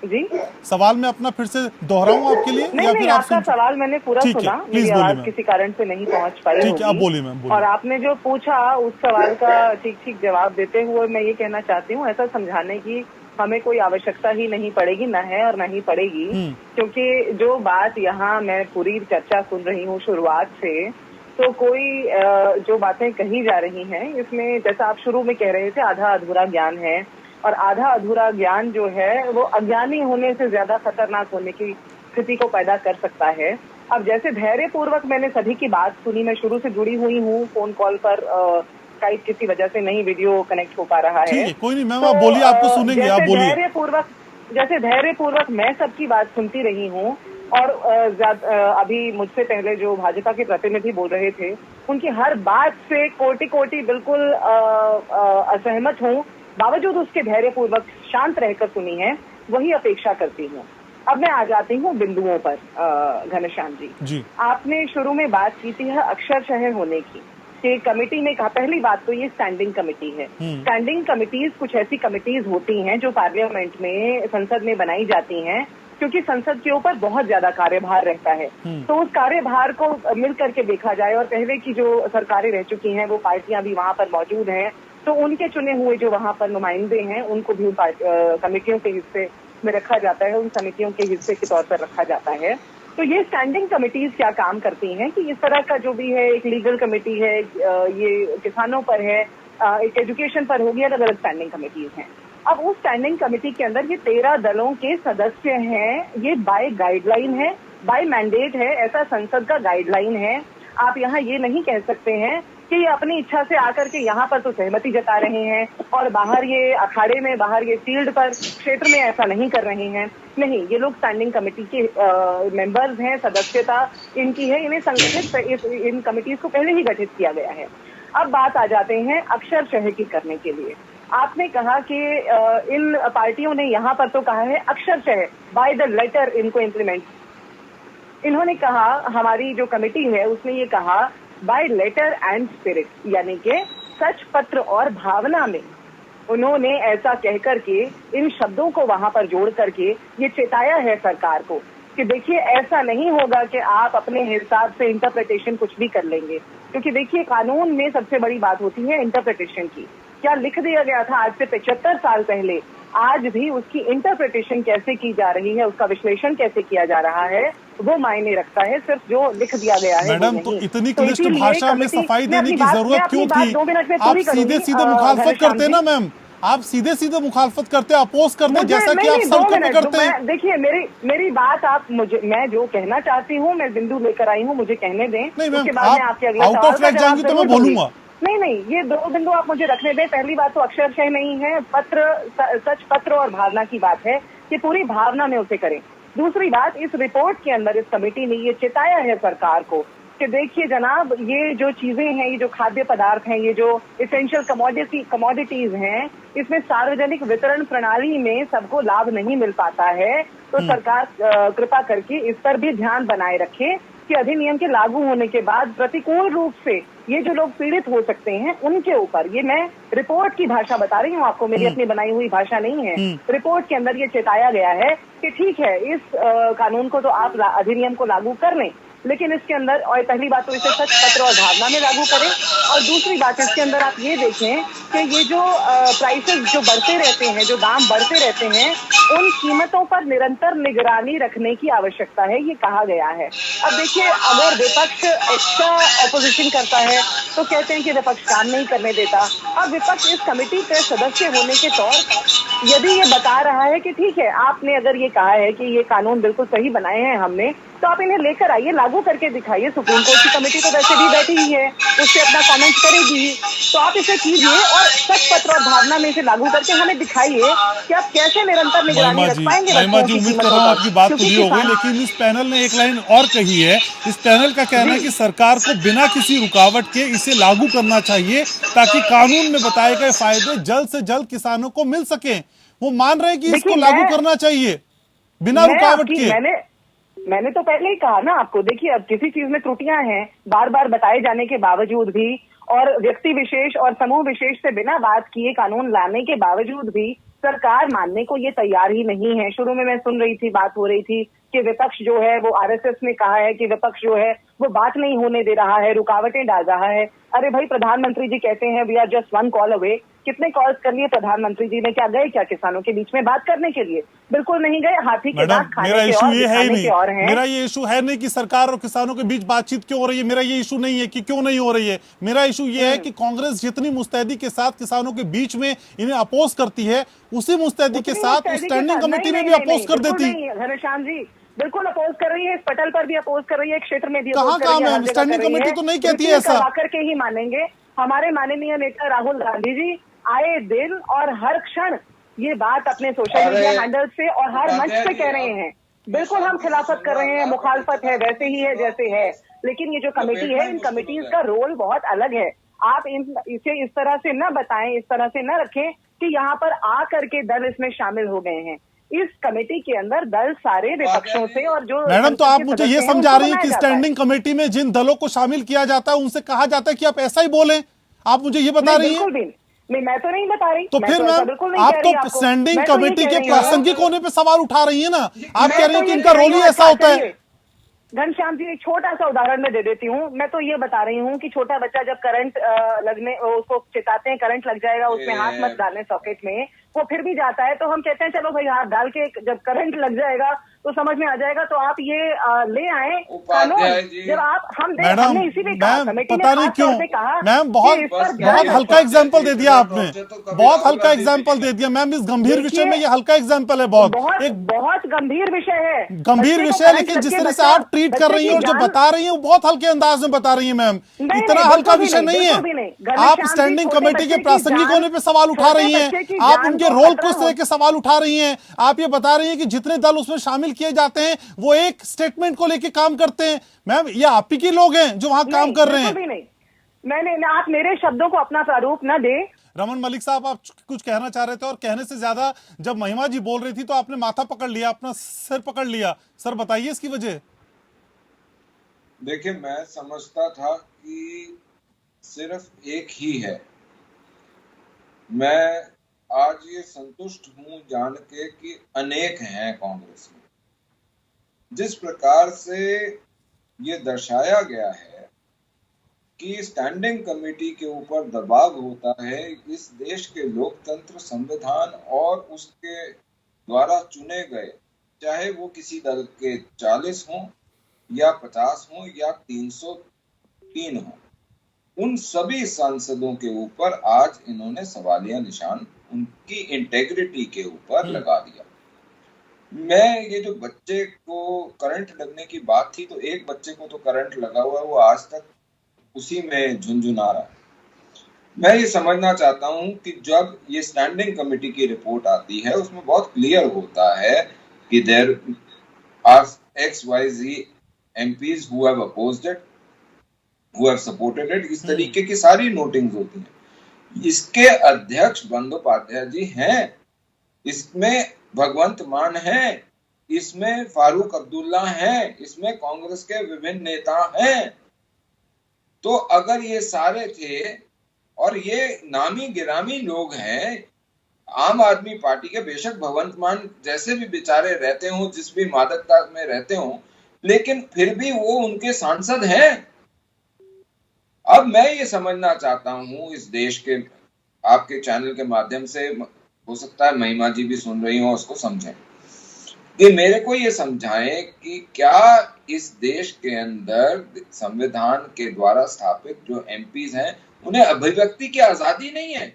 F: जी,
A: सवाल मैं अपना फिर से दोहराऊं आपके लिए?
F: नहीं, नहीं, आपका सवाल मैंने पूरा सुना, मेरी आवाज किसी कारण से नहीं पहुंच पाई होगी।
A: ठीक है, आप बोलिए मैम।
F: और आपने जो पूछा उस सवाल का ठीक ठीक जवाब देते हुए मैं ये कहना चाहती हूँ, ऐसा समझाने की हमें कोई आवश्यकता ही नहीं पड़ेगी, न है और न ही पड़ेगी, क्योंकि जो बात यहाँ मैं पूरी चर्चा सुन रही हूँ शुरुआत से, तो कोई जो बातें कही जा रही हैं इसमें, जैसा आप शुरू में कह रहे थे, आधा अधूरा ज्ञान है, और आधा अधूरा ज्ञान जो है वो अज्ञानी होने से ज्यादा खतरनाक होने की स्थिति को पैदा कर सकता है। अब जैसे धैर्य पूर्वक मैंने सभी की बात सुनी, मैं शुरू से जुड़ी हुई हूँ, फोन कॉल पर स्काइप किसी वजह से नहीं वीडियो कनेक्ट हो पा रहा है।
A: कोई नहीं मैम, आप बोलिए, आपको सुनेंगे, आप बोलिए।
F: धैर्य पूर्वक मैं सबकी बात सुनती रही हूँ, और अभी मुझसे पहले जो भाजपा के प्रतिनिधि बोल रहे थे उनकी हर बात से कोटि कोटि बिल्कुल असहमत हूँ, बावजूद उसके धैर्यपूर्वक शांत रहकर सुनी है, वही अपेक्षा करती हूँ। अब मैं आ जाती हूँ बिंदुओं पर। घनश्याम जी, आपने शुरू में बात की थी अक्षरशः होने की, कि कमेटी ने कहा, पहली बात तो ये स्टैंडिंग कमेटी है। स्टैंडिंग कमेटीज कुछ ऐसी कमेटीज होती हैं जो पार्लियामेंट में, संसद में बनाई जाती हैं, क्योंकि संसद के ऊपर बहुत ज्यादा कार्यभार रहता है। तो उस कार्यभार को मिल करके देखा जाए, और पहले की जो सरकारें रह चुकी हैं वो पार्टियां भी वहां पर मौजूद हैं, तो उनके चुने हुए जो वहां पर नुमाइंदे हैं उनको भी कमेटियों के हिस्से में रखा जाता है, उन समितियों के हिस्से के तौर पर रखा जाता है। तो ये स्टैंडिंग कमेटीज क्या काम करती हैं कि इस तरह का जो भी है, एक लीगल कमेटी है, ये किसानों पर है, एक एजुकेशन पर होगी, अलग अलग स्टैंडिंग कमेटीज हैं। अब उस स्टैंडिंग कमेटी के अंदर ये 13 दलों के सदस्य हैं, ये बाय गाइडलाइन है, बाय मैंडेट है, ऐसा संसद का गाइडलाइन है। आप यहाँ ये नहीं कह सकते हैं कि ये अपनी इच्छा से आकर के यहाँ पर तो सहमति जता रहे हैं और बाहर ये अखाड़े में, बाहर ये फील्ड पर, क्षेत्र में ऐसा नहीं कर रहे हैं। नहीं, ये लोग स्टैंडिंग कमेटी के मेंबर्स हैं, सदस्यता इनकी है, इन्हें संगठित, इन कमेटीज को पहले ही गठित किया गया है। अब बात आ जाते हैं अक्षरशः की करने के लिए। आपने कहा कि इन पार्टियों ने यहाँ पर तो कहा है अक्षरशः, बाय द लेटर इनको इम्प्लीमेंट। इन्होंने कहा, हमारी जो कमेटी है उसने ये कहा बाय लेटर एंड स्पिरिट, यानी कि सच, पत्र और भावना में। उन्होंने ऐसा कहकर के, इन शब्दों को वहां पर जोड़ करके ये चेताया है सरकार को कि देखिए ऐसा नहीं होगा कि आप अपने हिसाब से इंटरप्रिटेशन कुछ भी कर लेंगे, क्योंकि देखिए कानून में सबसे बड़ी बात होती है इंटरप्रिटेशन की। क्या लिख दिया गया था आज से 75 साल पहले, आज भी उसकी इंटरप्रिटेशन कैसे की जा रही है, उसका विश्लेषण कैसे किया जा रहा है, वो मायने रखता है, सिर्फ जो लिख दिया गया है।
A: मैडम, तो इतनी क्लिष्ट भाषा में सफाई देने की जरूरत क्यों थी? आप सीधे सीधे मुखालफत करते ना मैम, आप सीधे सीधे मुखालफत करते, अपोज करते, जैसा कि आप सड़कों पे करते हैं।
F: देखिए मेरी बात आप मुझे, मैं जो कहना चाहती हूँ, मैं बिंदु लेकर आई हूँ, मुझे कहने दें।
A: नहीं मैम, आप आउट ऑफ लाइन जाएंगे तो मैं बोलूंगा।
F: नहीं, ये 2 बिंदु आप मुझे रखने दें। पहली बात तो अक्षरशः नहीं है, पत्र, सच, पत्र और भावना की बात है कि पूरी भावना में उसे करें। दूसरी बात, इस रिपोर्ट के अंदर इस कमेटी ने ये चेताया है सरकार को कि देखिए जनाब, ये जो चीजें हैं, ये जो खाद्य पदार्थ हैं, ये जो इसेंशियल कमोडिटीज हैं, इसमें सार्वजनिक वितरण प्रणाली में सबको लाभ नहीं मिल पाता है। तो सरकार कृपा करके इस पर भी ध्यान बनाए रखे कि अधिनियम के लागू होने के बाद प्रतिकूल रूप से ये जो लोग पीड़ित हो सकते हैं उनके ऊपर, ये मैं रिपोर्ट की भाषा बता रही हूँ आपको, मेरी अपनी बनाई हुई भाषा नहीं है। रिपोर्ट के अंदर ये चेताया गया है कि ठीक है, इस कानून को तो आप अधिनियम को लागू कर लें, लेकिन इसके अंदर, और पहली बात तो इसे सच, पत्र और भावना में लागू करें, और दूसरी बात इसके अंदर आप ये देखें कि ये जो प्राइसेस जो बढ़ते रहते हैं, जो दाम बढ़ते रहते हैं, उन कीमतों पर निरंतर निगरानी रखने की आवश्यकता है, ये कहा गया है। अब देखिए, अगर विपक्ष एक्स्ट्रा ऑपोजिशन करता है तो कहते हैं कि विपक्ष काम नहीं करने देता। अब विपक्ष इस कमेटी के सदस्य होने के तौर यदि ये बता रहा है कि ठीक है, आपने अगर ये कहा है कि ये कानून बिल्कुल सही बनाए हैं हमने, तो आप इन्हें लेकर आइए, लागू करके दिखाइए। सुप्रीम कोर्ट की कमेटी तो वैसे भी बैठी ही है, उससे अपना कमेंट करेगी ही, तो आप इसे कीजिए और सच, पत्र और भावना में इसे लागू करके हमें दिखाइए कि आप कैसे निरंतर निगरानी रख पाएंगे।
A: महिमा जी, उम्मीद कर रहा हूँ आपकी बात पूरी हो गई, लेकिन इस पैनल ने एक लाइन और कही है। इस पैनल का कहना है कि सरकार को बिना किसी रुकावट के इसे लागू करना चाहिए ताकि कानून में बताए गए फायदे जल्द से जल्द किसानों को मिल सके। वो मान रहे हैं कि इसको लागू करना चाहिए बिना रुकावट के।
F: मैंने तो पहले ही कहा ना आपको, देखिए अब किसी चीज में त्रुटियां हैं, बार बार बताए जाने के बावजूद भी, और व्यक्ति विशेष और समूह विशेष से बिना बात किए कानून लाने के बावजूद भी सरकार मानने को ये तैयार ही नहीं है। शुरू में मैं सुन रही थी, बात हो रही थी कि विपक्ष जो है वो आरएसएस ने कहा है कि विपक्ष जो है वो बात नहीं होने दे रहा है, रुकावटें डाल रहा है। अरे भाई, प्रधानमंत्री जी कहते हैं we are just 1 call away. कितने कॉल्स कर लिए प्रधानमंत्री जी ने? क्या गए क्या किसानों के बीच में बात करने के लिए? बिल्कुल नहीं गए। हाथी के दांत खाने के और दिखाने के और हैं।
A: मेरा ये इशू है नहीं कि सरकार और किसानों के बीच बातचीत क्यों हो रही है, मेरा ये इशू नहीं है कि क्यों नहीं हो रही है। मेरा इशू ये है कि कांग्रेस जितनी मुस्तैदी के साथ किसानों के बीच में इन्हें अपोज करती है, उसी मुस्तैदी के साथ स्टैंडिंग कमेटी में भी अपोज कर देती।
F: घनश्याम जी बिल्कुल अपोज कर रही है, इस पटल पर भी अपोज कर रही है, एक क्षेत्र में भी
A: कहाँ काम है? स्टैंडिंग कमेटी तो नहीं कहती है ऐसा।
F: करके ही मानेंगे। हमारे माननीय नेता राहुल गांधी जी आए दिन और हर क्षण ये बात अपने सोशल मीडिया हैंडल से और हर मंच पे कह रहे हैं बिल्कुल हम खिलाफत कर रहे हैं, मुखालफत है, वैसे ही है जैसे है। लेकिन ये जो कमेटी है, इन कमेटीज का रोल बहुत अलग है। आप इसे इस तरह से न बताएं, इस तरह से न रखें कि यहाँ पर आ करके दल इसमें शामिल हो गए हैं। इस कमेटी के अंदर दल सारे विपक्षों से और जो
A: मैडम, तो आप मुझे ये समझा रही हैं कि स्टैंडिंग कमेटी में जिन दलों को शामिल किया जाता है उनसे कहा जाता है कि आप ऐसा ही बोलें? आप मुझे ये बता रही हैं?
F: बिल्कुल भी नहीं, मैं तो नहीं बता रही।
A: तो फिर मैम, आप तो स्टैंडिंग कमेटी के प्रासंगिक होने पे सवाल उठा रही है ना। आप कह रही हैं कि इनका रोल ही ऐसा होता है।
F: घनश्याम जी, एक छोटा सा उदाहरण मैं दे देती हूँ। मैं तो ये बता रही हूँ कि छोटा बच्चा जब करंट लगने, उसको चिताते हैं करंट लग जाएगा, उसमें हाथ मत डालने सॉकेट में, वो फिर भी जाता है, तो हम कहते हैं चलो भाई हाथ डाल के, जब करंट लग जाएगा तो समझ में आ जाएगा। तो आप ये ले आए कानून, जब आप
A: मैडम, मैम पता नहीं क्यों मैम बहुत हल्का एग्जाम्पल दे दिया आपने, बहुत हल्का एग्जाम्पल दे दिया मैम। इस गंभीर विषय में ये हल्का एग्जाम्पल है,
F: बहुत गंभीर विषय है,
A: गंभीर विषय। लेकिन जिस तरह से आप ट्रीट कर रही हैं और जो बता रही हैं वो बहुत हल्के अंदाज में बता रही हैं मैम। इतना हल्का विषय नहीं है। आप स्टैंडिंग कमेटी के प्रासंगिक होने पे सवाल उठा रही हैं, आप उनके रोल को लेकर सवाल उठा रही हैं। आप ये बता रही हैं कि जितने दल उसमें शामिल किए जाते हैं वो एक स्टेटमेंट को लेकर काम करते हैं। मैम, ये आप ही के लोग हैं जो वहां काम कर रहे हैं।
F: मैंने, आप मेरे शब्दों को अपना प्रारूप न दे।
A: रमन मलिक साहब, आप कुछ कहना चाह रहे थे और कहने से ज्यादा जब महिमा जी बोल रही थी तो आपने माथा पकड़ लिया, अपना सिर पकड़ लिया। सर बताइए इसकी वजह।
E: देखिए, मैं समझता था कि सिर्फ एक ही है। मैं आज ये संतुष्ट हूं जान के कि अनेक हैं कांग्रेस में। जिस प्रकार से ये दर्शाया गया है कि स्टैंडिंग कमेटी के ऊपर दबाव होता है, इस देश के लोकतंत्र, संविधान और उसके द्वारा चुने गए, चाहे वो किसी दल के 40 हों या 50 हों या 303 हों, उन सभी सांसदों के ऊपर आज इन्होंने सवालिया निशान उनकी इंटेग्रिटी के ऊपर लगा दिया। मैं ये जो बच्चे को करंट लगने की बात थी, तो एक बच्चे को तो करंट लगा हुआ है, वो आज तक उसी में झुनझुना रहा है। मैं ये समझना चाहता हूं कि जब ये स्टैंडिंग कमेटी की रिपोर्ट आती है उसमें बहुत क्लियर होता है कि there are XYZ MPs who have opposed it, who have supported it, इस तरीके की सारी नोटिंग्स होती हैं। इसके अध्यक्ष बंदोपाध्याय जी हैं, इसमें भगवंत मान है, इसमें फारूक अब्दुल्ला हैं, इसमें कांग्रेस के विभिन्न नेता हैं। तो अगर ये सारे थे और ये नामी गिरामी लोग हैं आम आदमी पार्टी के, बेशक भगवंत मान जैसे भी बेचारे रहते हों, जिस भी मादकता में रहते हों, लेकिन फिर भी वो उनके सांसद हैं। अब मैं ये समझना चाहता हूं इस देश के, आपके चैनल के माध्यम से, हो सकता है महिमा जी भी सुन रही हो, उसको समझें कि मेरे को ये समझाएं कि क्या इस देश के अंदर संविधान के द्वारा स्थापित जो MPs हैं उन्हें अभिव्यक्ति की आजादी नहीं है?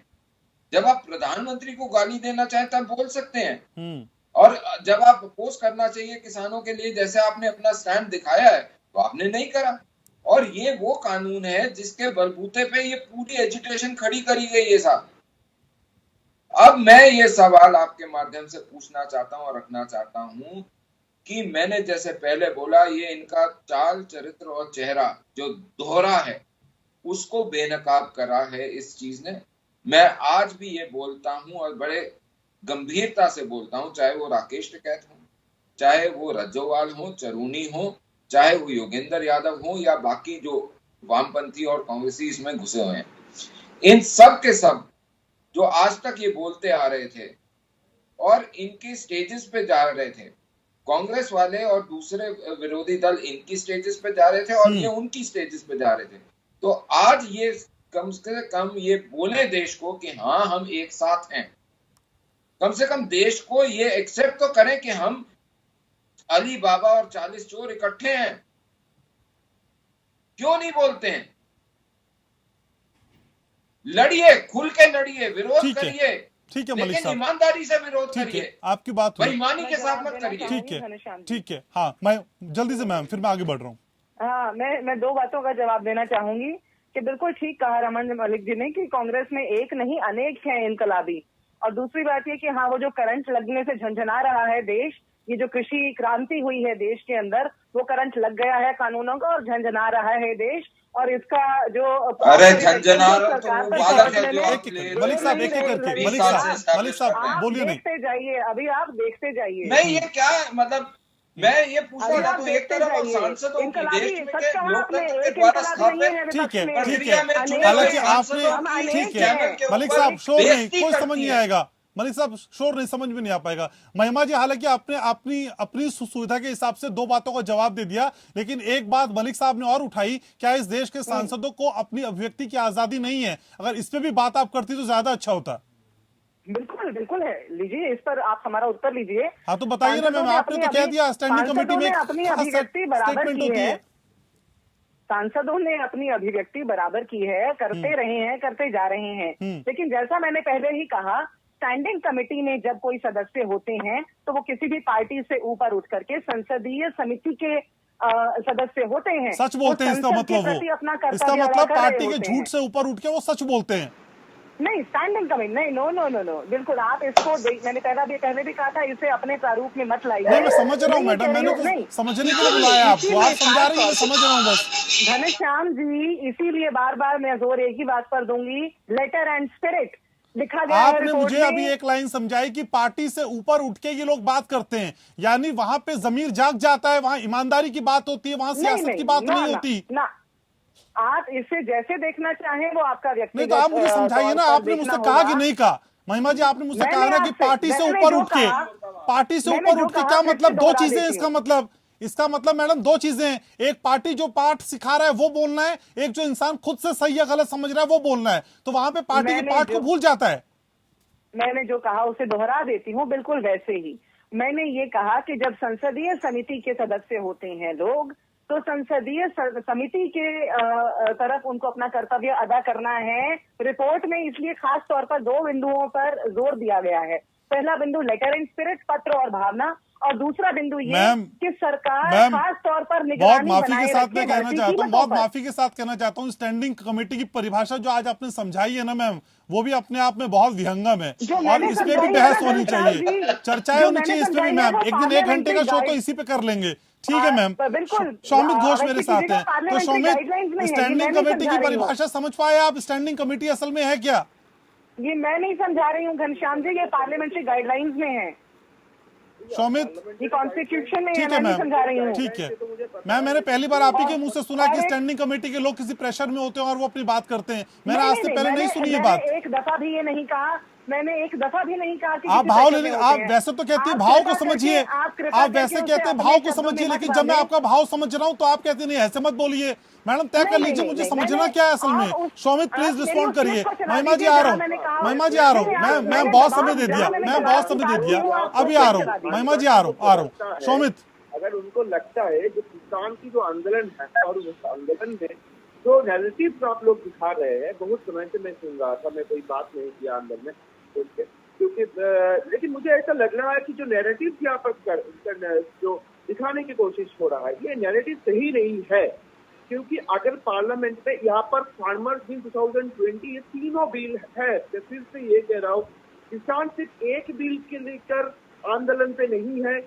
E: जब आप प्रधानमंत्री को गाली देना चाहें तब बोल सकते हैं, और जब आप अपोज करना चाहिए किसानों के लिए, जैसे आपने अपना स्टैंड दिखाया है, तो आपने नहीं करा। और ये वो कानून है जिसके बलबूते पे ये पूरी एजुटेशन खड़ी करी गई है साहब। अब मैं ये सवाल आपके माध्यम से पूछना चाहता हूं और रखना चाहता हूं कि मैंने जैसे पहले बोला, ये इनका चाल चरित्र और चेहरा जो दोहरा है उसको बेनकाब करा है इस चीज ने। मैं आज भी ये बोलता हूं और बड़े गंभीरता से बोलता हूं, चाहे वो राकेश टिकैत हो, चाहे वो रज्जोवाल हो, चरूनी हो, चाहे वो योगेंद्र यादव हो, या बाकी जो वामपंथी और कांग्रेसी इसमें घुसे हुए हैं, इन सब के सब जो आज तक ये बोलते आ रहे थे और इनकी स्टेजेस पे जा रहे थे, कांग्रेस वाले और दूसरे विरोधी दल इनकी स्टेजेस पे जा रहे थे और ये उनकी स्टेजेस पे जा रहे थे, तो आज ये कम से कम ये बोले देश को कि हाँ हम एक साथ हैं। कम से कम देश को ये एक्सेप्ट तो करें कि हम अली बाबा और 40 चोर इकट्ठे हैं। क्यों नहीं बोलते हैं? लड़िए, खुल के लड़िए, विरोध करिए,
A: ठीक है मलिक साहब,
E: ईमानदारी से विरोध करिए,
A: आपकी बात हुई,
E: बेईमानी के साथ मत करिए।
A: ठीक है। हाँ, मैं जल्दी से मैम, फिर मैं आगे बढ़ रहा हूँ।
F: हाँ, मैं दो बातों का जवाब देना चाहूंगी कि बिल्कुल ठीक कहा रमन मलिक जी ने कि कांग्रेस में एक नहीं अनेक हैं इनकलाबी। और दूसरी बात ये कि हाँ, वो जो करंट लगने से झंझना रहा है देश, ये जो कृषि क्रांति हुई है देश के अंदर, वो करंट लग गया है कानूनों का और झंझना रहा है देश। और इसका जो
E: अरे झंझना
A: मलिक साहब एक एक करके, मलिक साहब बोलिए नहीं।
F: देखते जाइए, अभी आप देखते जाइए।
E: नहीं, ये क्या मतलब, मैं ये पूछ रहा था, एक तरफ आप सांसदों की देश में के लोकतंत्र के द्वारा स्थापित,
A: ठीक है
E: प्रक्रिया में चुने
A: हालांकि
E: हुए
A: आपने,
E: सांसदों की
A: ठीक
E: चैनल
A: है
E: के
A: मलिक
E: ऊपर
A: साहब शोर नहीं,
E: बेइज्जती
A: कोई समझ
E: करती
A: नहीं
E: है।
A: आएगा मलिक साहब, शोर नहीं, समझ में नहीं आ पाएगा। महिमा जी, हालांकि आपने अपनी सुविधा के हिसाब से दो बातों का जवाब दे दिया, लेकिन एक बात मलिक साहब ने और उठाई, क्या इस देश के सांसदों को अपनी अभिव्यक्ति की आजादी नहीं है? अगर इस पे भी बात आप करती तो ज्यादा अच्छा होता।
F: बिल्कुल बिल्कुल है, लीजिए, इस पर आप हमारा उत्तर लीजिए।
A: हाँ तो बताइए ना मैम, आपने तो कह दिया स्टैंडिंग कमेटी में
F: अपनी अभिव्यक्ति बराबर
A: स्टेटमेंट
F: की
A: होती है।
F: सांसदों ने अपनी अभिव्यक्ति बराबर की है, करते रहे हैं, करते जा रहे हैं। लेकिन जैसा मैंने पहले ही कहा, स्टैंडिंग कमेटी में जब कोई सदस्य होते हैं तो वो किसी भी पार्टी से ऊपर उठ करके संसदीय समिति के सदस्य होते हैं।
A: सच बोलते हैं, इसका मतलब इसका मतलब पार्टी के झूठ से ऊपर उठ के वो सच बोलते हैं।
F: नहीं, स्टैंडिंग कमेटी नहीं, नो नो नो नो, बिल्कुल आप इसको मैंने पहले भी कहा था, इसे अपने प्रारूप में मत लाइए।
A: नहीं, मैं समझ रहा हूँ मैडम, मैंने तो समझने के लिए बुलाया आपको, आप समझा रही हैं, मैं समझ रहा हूँ बस।
F: घनश्याम जी, इसीलिए बार बार मैं जोर एक ही बात पर दूंगी, लेटर एंड स्पिरिट लिखा गया है
A: आपने
F: रिपोर्ट
A: मुझे
F: में।
A: अभी एक लाइन समझाई कि पार्टी से ऊपर उठ के ये लोग बात करते हैं, यानी वहां पे जमीर जाग जाता है, वहां ईमानदारी की बात होती है, वहां सियासत की बात नहीं होती
F: ना। आप इसे जैसे देखना चाहें वो आपका व्यक्तिगत।
A: नहीं तो आप मुझे समझाइए ना, आपने मुझसे कहा कि नहीं कहा। महिमा जी, आपने मुझसे कहा ना कि पार्टी से ऊपर उठ के, पार्टी से ऊपर उठ के क्या मतलब? दो चीजें हैं इसका मतलब मैडम, दो चीजें हैं। एक पार्टी जो पाठ सिखा रहा है वो बोलना है, एक जो इंसान खुद से सही या गलत समझ रहा है वो बोलना है, तो वहां पे पार्टी के पाठ को भूल जाता है।
F: मैंने जो कहा उसे दोहरा देती हूँ, बिल्कुल वैसे ही मैंने ये कहा कि जब संसदीय समिति के सदस्य होते हैं लोग, तो संसदीय समिति के तरफ उनको अपना कर्तव्य अदा करना है। रिपोर्ट में इसलिए खास तौर पर दो बिंदुओं पर जोर दिया गया है। पहला बिंदु लेटर एंड स्पिरिट, पत्र और भावना, और दूसरा बिंदु ये कि सरकार खास तौर पर निगरानी
A: बहुत माफी
F: बनाए
A: के साथ
F: रखे
A: मैं कहना
F: बढ़ती
A: चाहता हूँ,
F: कीमतों
A: बहुत
F: पर।
A: माफी के साथ कहना चाहता हूँ, स्टैंडिंग कमेटी की परिभाषा जो आज आपने समझाई है ना मैम, वो भी अपने आप में बहुत विहंगम है और इस पे भी बहस होनी चाहिए, चर्चाएं होनी चाहिए इस पे भी मैम। एक दिन 1 घंटे का शो तो इसी पे कर लेंगे, ठीक है मैम। शौमित घोष मेरे साथ हैं, तो शौमित, स्टैंडिंग कमेटी की परिभाषा समझ पाए आप? स्टैंडिंग कमेटी असल में है क्या?
F: ये मैं नहीं समझा रही हूँ घनश्याम जी, ये पार्लियामेंट्री गाइडलाइंस में है,
A: शौमित,
F: ये कॉन्स्टिट्यूशन में है,
A: ठीक है
F: मैं नहीं
A: मैम,
F: समझा रही हूँ।
A: ठीक है मैम। मैंने पहली बार आप ही के मुंह से सुना कि स्टैंडिंग कमेटी के लोग किसी प्रेशर में होते हैं और वो अपनी बात करते हैं। मैंने आज से पहले नहीं सुनी ये बात।
F: एक दफा भी ये नहीं कहा, मैंने एक दफा भी नहीं कहा कि
A: आप भाव लेने, आप वैसे तो कहते हैं भाव को समझिए, आप वैसे कहते हैं भाव को समझिए, लेकिन जब मैं आपका भाव समझ रहा हूँ तो आप कहते नहीं, ऐसे मत बोलिए। मैडम तय कर लीजिए मुझे समझना क्या है असल में। शौमित प्लीज रिस्पॉन्ड करिए। महिमा जी आ रहा हूँ, महिमा जी आ रहा हूँ, मैं बहुत समय दे दिया, मैं बहुत समय दे दिया, अभी आ रहा हूँ महिमा जी, आ रहा हूँ। शौमित,
C: अगर उनको लगता है जो किसान की जो आंदोलन है और उस आंदोलन में जो नैरेटिव आप लोग दिखा रहे हैं, बहुत समय से मैं सुन रहा था, मैं कोई बात नहीं किया अंदर में, क्योंकि लेकिन मुझे ऐसा लग रहा है कि जो नैरेटिव यहाँ पर जो दिखाने की कोशिश हो रहा है, ये नैरेटिव सही नहीं है। क्योंकि अगर पार्लियामेंट में यहाँ पर फार्मर्स बिल 2020, ये तीनों बिल है, तो फिर से ये कह रहा हूँ, किसान सिर्फ एक बिल के लेकर आंदोलन पे नहीं है,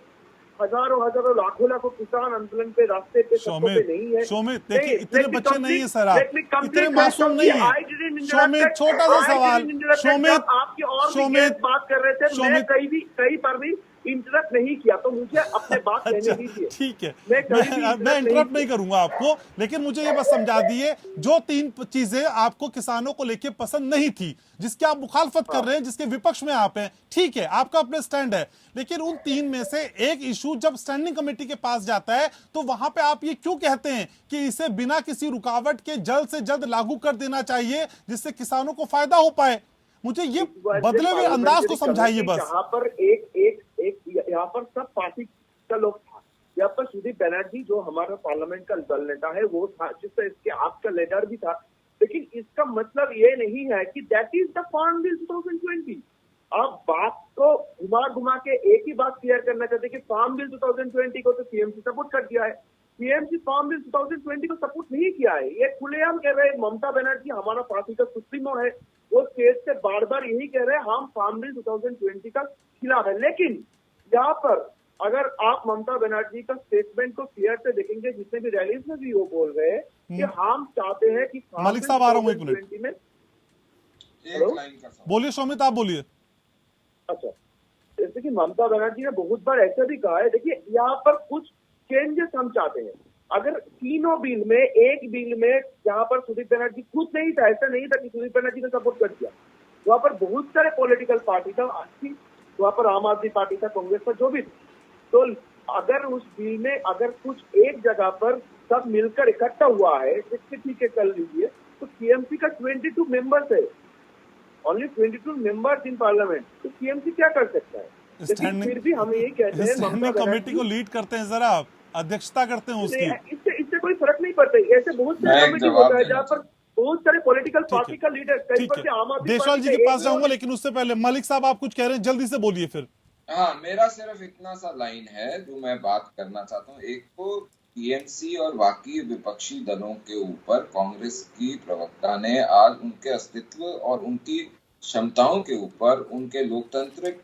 C: हजारों लाखों किसान आंदोलन पे, रास्ते पे, सड़कों पे नहीं है।
A: शौमित देखिए, इतने बच्चे नहीं है सर, आप इतने मासूम नहीं है। शौमित, छोटा सा सवाल, शौमित
C: बात कर रहे थे, मैं कहीं पर भी इंटरप्ट नहीं किया, तो मुझे अपने बात कहने दीजिए।
A: ठीक है, मैं इंटरप्ट नहीं करूंगा आपको, लेकिन मुझे ये बस समझा दिए, जो 3 चीजें आपको किसानों को लेके पसंद नहीं थी, जिसकी आप मुखालफत कर रहे हैं, जिसके विपक्ष में आप हैं, ठीक है, आपका अपने स्टैंड है, लेकिन उन 3 में से एक इशू जब स्टैंडिंग कमेटी के पास जाता है तो वहां पे आप ये क्यों कहते हैं कि इसे बिना किसी रुकावट के जल्द से जल्द लागू कर देना चाहिए, जिससे किसानों को फायदा हो पाए? मुझे ये बदले हुए अंदाज को समझाइए बस।
C: यहाँ पर यहाँ पर सब पार्टी का लोग था, यहाँ पर सुदीप बनर्जी जो हमारा पार्लियामेंट का दल नेता है वो था, जिससे इसके आपका लेटर भी था, लेकिन इसका मतलब ये नहीं है कि that is the farm bill 2020। आप बात को घुमा के एक ही बात क्लियर करना चाहते कि फार्म बिल 2020 को तो सीएमसी सपोर्ट कर दिया है, सीएमसी फार्म बिल 2020 को सपोर्ट नहीं किया है। ये खुलेआम कह रहे हैं, ममता बनर्जी हमारा पार्टी का सुप्रीमो है, वो स्टेज से बार बार यही कह रहे हैं हम फार्म बिल 2020 का खिलाफ है। लेकिन यहाँ पर अगर आप ममता बनर्जी का स्टेटमेंट को क्लियर से देखेंगे, जितने भी रैलीज में भी वो बोल रहे हैं कि हम चाहते हैं कि
A: मलिक साहब, आ रहा हूं एक मिनट।
C: 2020 में।
E: एक लाइन का सवाल।
A: बोलिए शोमित, आप बोलिए।
C: अच्छा, जैसे कि ममता बनर्जी ने बहुत बार ऐसे भी कहा है, देखिए यहाँ पर कुछ चेंजेस हम चाहते हैं। अगर तीनों बिल में, एक बिल में जहाँ पर सुदीप बनर्जी खुद नहीं था, ऐसा नहीं था कि सुदीप बनर्जी ने सपोर्ट कर दिया, वहाँ पर बहुत सारे पॉलिटिकल पार्टी था, अच्छी वहाँ पर आम आदमी पार्टी था, कांग्रेस था, जो भी, तो अगर उस बिल में अगर कुछ एक जगह पर सब मिलकर इकट्ठा हुआ है, इसके ठीक है कर लीजिए, तो टीएमसी का 22 मेंबर्स है, ओनली 22 मेंबर्स इन पार्लियामेंट, तो टीएमसी क्या कर सकता है? लेकिन फिर भी हम यही कहते हैं
A: स्टैंडिंग कमेटी को लीड करते हैं जरा आप, अध्यक्षता करते हैं उसकी।
C: इससे कोई फर्क नहीं पड़ता। ऐसे बहुत सारे कमेटी होता है जहाँ पर बहुत सारे पॉलिटिकल पार्टी का लीडर, कहीं पर भी आम आदमी
A: देशवाल जी के पास जाऊंगा, लेकिन उससे पहले मलिक साहब आप कुछ कह रहे हैं, जल्दी से बोलिए फिर।
E: हाँ, मेरा सिर्फ इतना सा लाइन है जो मैं बात करना चाहता हूँ। एक तो टीएमसी और बाकी विपक्षी दलों के ऊपर कांग्रेस की प्रवक्ता ने आज उनके अस्तित्व और उनकी क्षमताओं के ऊपर, उनके लोकतांत्रिक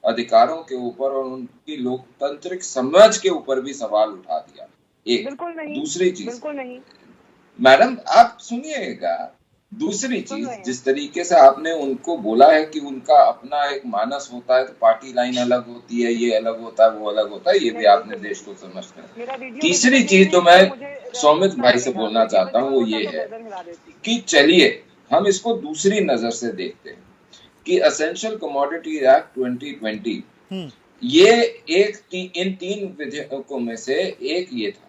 E: अधिकारों के ऊपर और उनकी लोकतांत्रिक समझ के ऊपर भी सवाल उठा दिया। एक
F: बिल्कुल नहीं,
E: दूसरी चीज,
F: बिल्कुल नहीं
E: मैडम आप सुनिएगा, दूसरी चीज, जिस तरीके से आपने उनको बोला है कि उनका अपना एक मानस होता है, तो पार्टी लाइन अलग होती है, ये अलग होता है, वो अलग होता है, ये भी आपने देश को समझते हैं। तीसरी चीज जो मैं सौमित भाई से बोलना चाहता हूँ वो ये है कि चलिए हम इसको दूसरी नजर से देखते हैं कि एसेंशियल कमोडिटी एक्ट 2020 ये इन 3 विधेयकों में से एक ये था।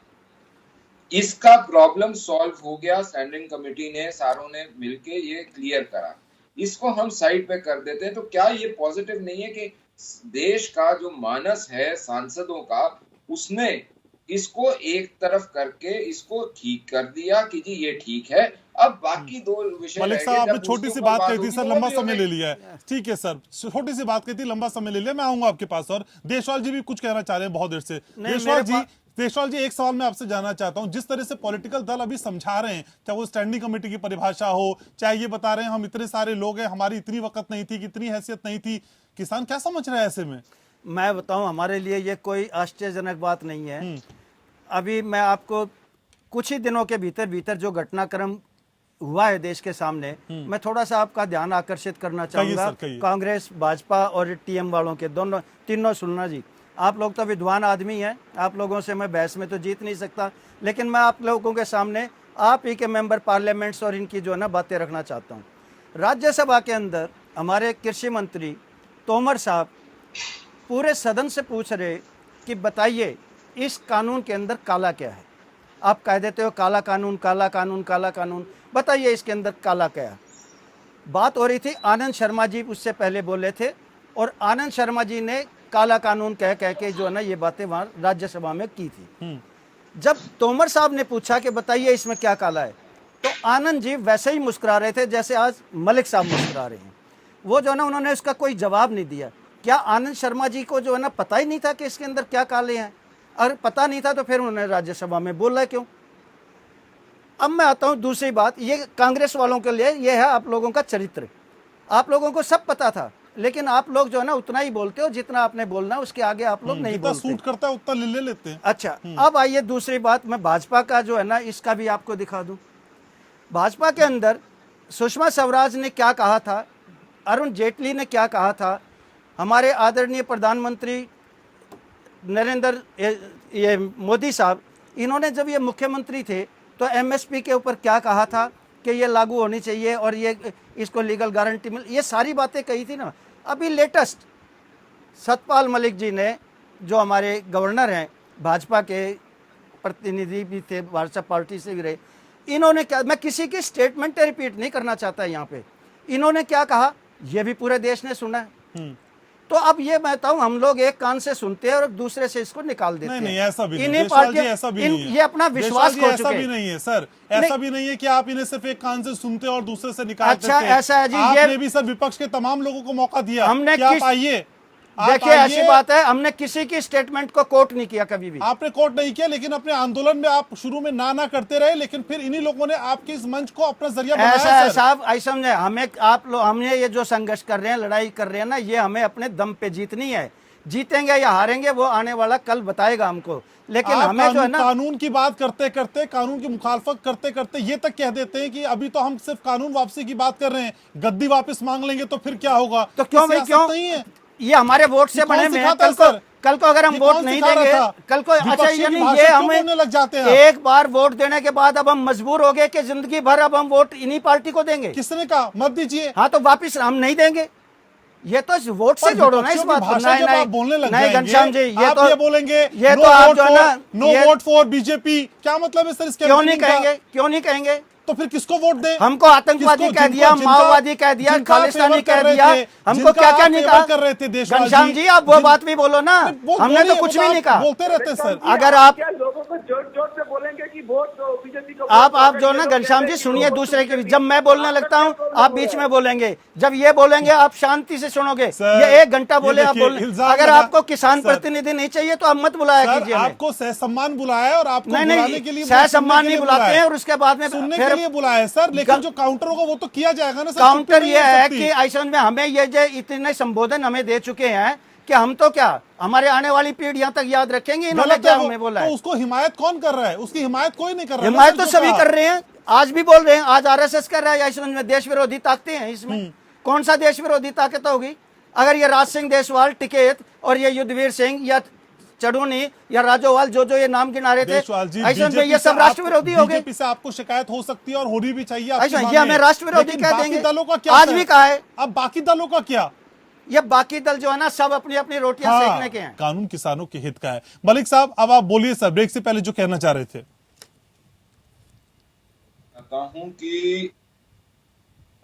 E: इसका प्रॉब्लम सॉल्व हो गया, स्टैंडिंग कमेटी ने सारों ने मिलके ये क्लियर करा, इसको हम साइड पे कर देते हैं। तो क्या ये पॉजिटिव नहीं है कि देश का जो मानस है सांसदों का, उसने इसको एक तरफ करके इसको ठीक कर दिया कि जी ये ठीक है, अब बाकी 2 विषय
A: मलिक साहब आपने छोटी सी बात कही थी सर, लंबा समय ले लिया है। ठीक है सर, छोटी सी बात कही थी, लंबा समय ले लिया, मैं आऊंगा आपके पास। और देशवाल जी भी कुछ कहना चाह रहे हैं बहुत देर से। देशवाल जी एक सवाल मैं आपसे जानना चाहता हूं, जिस तरह से पॉलिटिकल दल अभी समझा रहे हैं, चाहे वो स्टैंडिंग कमेटी की परिभाषा हो, चाहे ये बता रहे हैं हम इतने सारे लोग हैं, हमारी इतनी वक्त नहीं थी, इतनी हैसियत नहीं थी, किसान क्या समझ रहे हैं ऐसे में?
D: मैं बताऊं, हमारे लिए ये कोई आश्चर्यजनक बात नहीं है। अभी मैं आपको कुछ ही दिनों के भीतर जो घटनाक्रम हुआ है देश के सामने, मैं थोड़ा सा आपका ध्यान आकर्षित करना चाहूंगा। कांग्रेस, भाजपा और टीएम वालों के तीनों सुनना जी, आप लोग तो विद्वान आदमी हैं, आप लोगों से मैं बहस में तो जीत नहीं सकता, लेकिन मैं आप लोगों के सामने आप ही के मेंबर पार्लियामेंट्स और इनकी जो है ना बातें रखना चाहता हूँ। राज्यसभा के अंदर हमारे कृषि मंत्री तोमर साहब पूरे सदन से पूछ रहे कि बताइए इस कानून के अंदर काला क्या है। आप कह देते हो काला कानून, काला कानून, काला कानून, बताइए इसके अंदर काला क्या है। बात हो रही थी, आनंद शर्मा जी उससे पहले बोले थे और आनंद शर्मा जी ने काला कानून कह के जो है ना ये बातें वहाँ राज्यसभा में की थी। जब तोमर साहब ने पूछा कि बताइए इसमें क्या काला है, तो आनंद जी वैसे ही मुस्कुरा रहे थे जैसे आज मलिक साहब मुस्कुरा रहे हैं। वो जो है ना उन्होंने उसका कोई जवाब नहीं दिया। क्या आनंद शर्मा जी को जो है ना पता ही नहीं था कि इसके अंदर क्या काले हैं? अगर पता नहीं था तो फिर उन्होंने राज्यसभा में बोला क्यों? अब मैं आता हूं दूसरी बात, ये कांग्रेस वालों के लिए ये है आप लोगों का चरित्र। आप लोगों को सब पता था, लेकिन आप लोग जो है ना उतना ही बोलते हो जितना आपने बोलना, उसके आगे आप लोग नहीं बोलते।
A: सूट करता है उतना ले लेते हैं।
D: अच्छा, अब आइए दूसरी बात, मैं भाजपा का जो है ना इसका भी आपको दिखा दूं। भाजपा के अंदर सुषमा स्वराज ने क्या कहा था, अरुण जेटली ने क्या कहा था, हमारे आदरणीय प्रधानमंत्री नरेंद्र ये मोदी साहब, इन्होंने जब ये मुख्यमंत्री थे तो एमएसपी के ऊपर क्या कहा था कि ये लागू होनी चाहिए और ये इसको लीगल गारंटी मिल, ये सारी बातें कही थी ना। अभी लेटेस्ट सतपाल मलिक जी ने, जो हमारे गवर्नर हैं, भाजपा के प्रतिनिधि भी थे, भाजपा पार्टी से भी रहे, इन्होंने क्या, मैं किसी की स्टेटमेंट रिपीट नहीं करना चाहता यहाँ पे, इन्होंने क्या कहा ये भी पूरे देश ने सुना है। तो अब ये मैं बताऊं, हम लोग एक कान से सुनते हैं और दूसरे से इसको निकाल देते हैं।
A: नहीं, ऐसा भी नहीं,
D: ऐसा भी नहीं है। ये अपना विश्वास खो चुके हैं।
A: ऐसा भी नहीं है सर, ऐसा भी नहीं है कि आप इन्हें सिर्फ एक कान से सुनते और दूसरे से निकाल देते हैं।
D: अच्छा, ऐसा है जी,
A: आपने भी सर विपक्ष के तमाम लोगों को मौका दिया,
D: हमने
A: आइए।
D: देखिए ऐसी बात है, हमने किसी की स्टेटमेंट को कोट नहीं किया कभी भी।
A: आपने कोट नहीं किया, लेकिन अपने आंदोलन में आप शुरू में ना करते रहे, लेकिन फिर इन्हीं लोगों ने आपके इस मंच को अपना जरिया बनाया।
D: ऐसा है साहब, ऐसा समझे, हमें आप लोग, हमने ये जो संघर्ष कर रहे हैं, लड़ाई कर रहे हैं ना, ये हमें अपने दम पे जीतनी है। जीतेंगे या हारेंगे वो आने वाला कल बताएगा हमको। लेकिन
A: आप
D: हमें जो है ना,
A: कानून की बात करते करते, कानून की मुखालफत करते करते ये तक कह देते हैं कि अभी तो हम सिर्फ कानून वापसी की बात कर रहे हैं, गद्दी वापस मांग लेंगे तो फिर क्या होगा?
D: तो क्यों भाई, क्यों
A: नहीं है?
D: ये हमारे वोट से बने हुए हैं। कल को अगर हम वोट नहीं देंगे, कल को अच्छा ये नहीं, ये हमें
A: लग जाते हैं।
D: एक बार वोट देने के बाद अब हम मजबूर हो गए कि जिंदगी भर अब हम वोट इन्हीं पार्टी को देंगे।
A: किसने कहा मत दीजिए?
D: हाँ तो वापिस हम नहीं देंगे। ये तो वोट से जोड़ो ना इस बात को। नहीं घनश्याम जी, ये
A: आप
D: तो
A: ये बोलेंगे
D: ये तो आप जो है ना,
A: नो वोट फॉर बीजेपी, क्या मतलब है सर इसके?
D: क्यों नहीं कहेंगे, क्यों नहीं कहेंगे?
A: तो फिर किसको वोट दें?
D: हमको आतंकवादी कह दिया, माओवादी कह दिया, खालिस्तानी कह दिया, हमको क्या क्या नहीं कहा
A: कर रहे थे देशवाल
D: घनश्याम जी? आप वो बात भी बोलो ना, हमने तो कुछ भी नहीं कहा।
A: बोलते रहते सर।
D: अगर आप
C: क्या लोगों को जोर जोर से बोलेंगे कि वोट बीजेपी को,
D: आप जो ना घनश्याम जी सुनिए दूसरे के, जब मैं बोलने लगता हूँ आप बीच में बोलेंगे, जब ये बोलेंगे आप शांति से सुनोगे। ये 1 घंटा बोले आप बोले। अगर आपको किसान प्रतिनिधि नहीं चाहिए तो आप मत बुलाया कीजिए।
A: आपको सहसम्मान बुलाया और आपको बुलाने के लिए
D: सहसम्मान नहीं बुलाते हैं और उसके बाद में
A: सुनने के लिए बुलाया सर, लेकिन जो काउंटर होगा वो तो किया जाएगा ना सर।
D: काउंटर ये है कि ऐसा में हमें ये जो इतने संबोधन हमें दे चुके हैं कि हम तो क्या हमारे आने वाली पीढ़ियां तक याद रखेंगे इन्होंने क्या हमें बोला है।
A: तो उसको हिमायत कौन कर रहा है? उसकी हिमायत कोई नहीं कर रहा है।
D: हिमायत तो सभी कर रहे हैं, आज भी बोल रहे हैं। आज आरएसएस कर रहा है या में देश विरोधी ताकतें हैं इसमें। कौन सा देश विरोधी ताकत होगी? अगर ये राज सिंह देशवाल, टिकैत और ये युद्धवीर सिंह या चढ़ूनी या राजोवाल जो ये नाम गिना रहे थे, ऐसा में ये सब राष्ट्र विरोधी हो गए।
A: बीजेपी से आपको शिकायत हो सकती है और होनी भी चाहिए।
D: ऐसा ये हमें राष्ट्र विरोधी कह देंगे।
A: दलों का क्या?
D: आज भी कहा है।
A: अब बाकी दलों का क्या?
D: ये बाकी दल जो है ना सब अपनी अपनी रोटियां सेकने के हैं।
A: कानून किसानों के हित का है। मलिक साहब अब आप बोलिए सर, ब्रेक से पहले जो कहना चाह रहे थे।
E: कहता हूं कि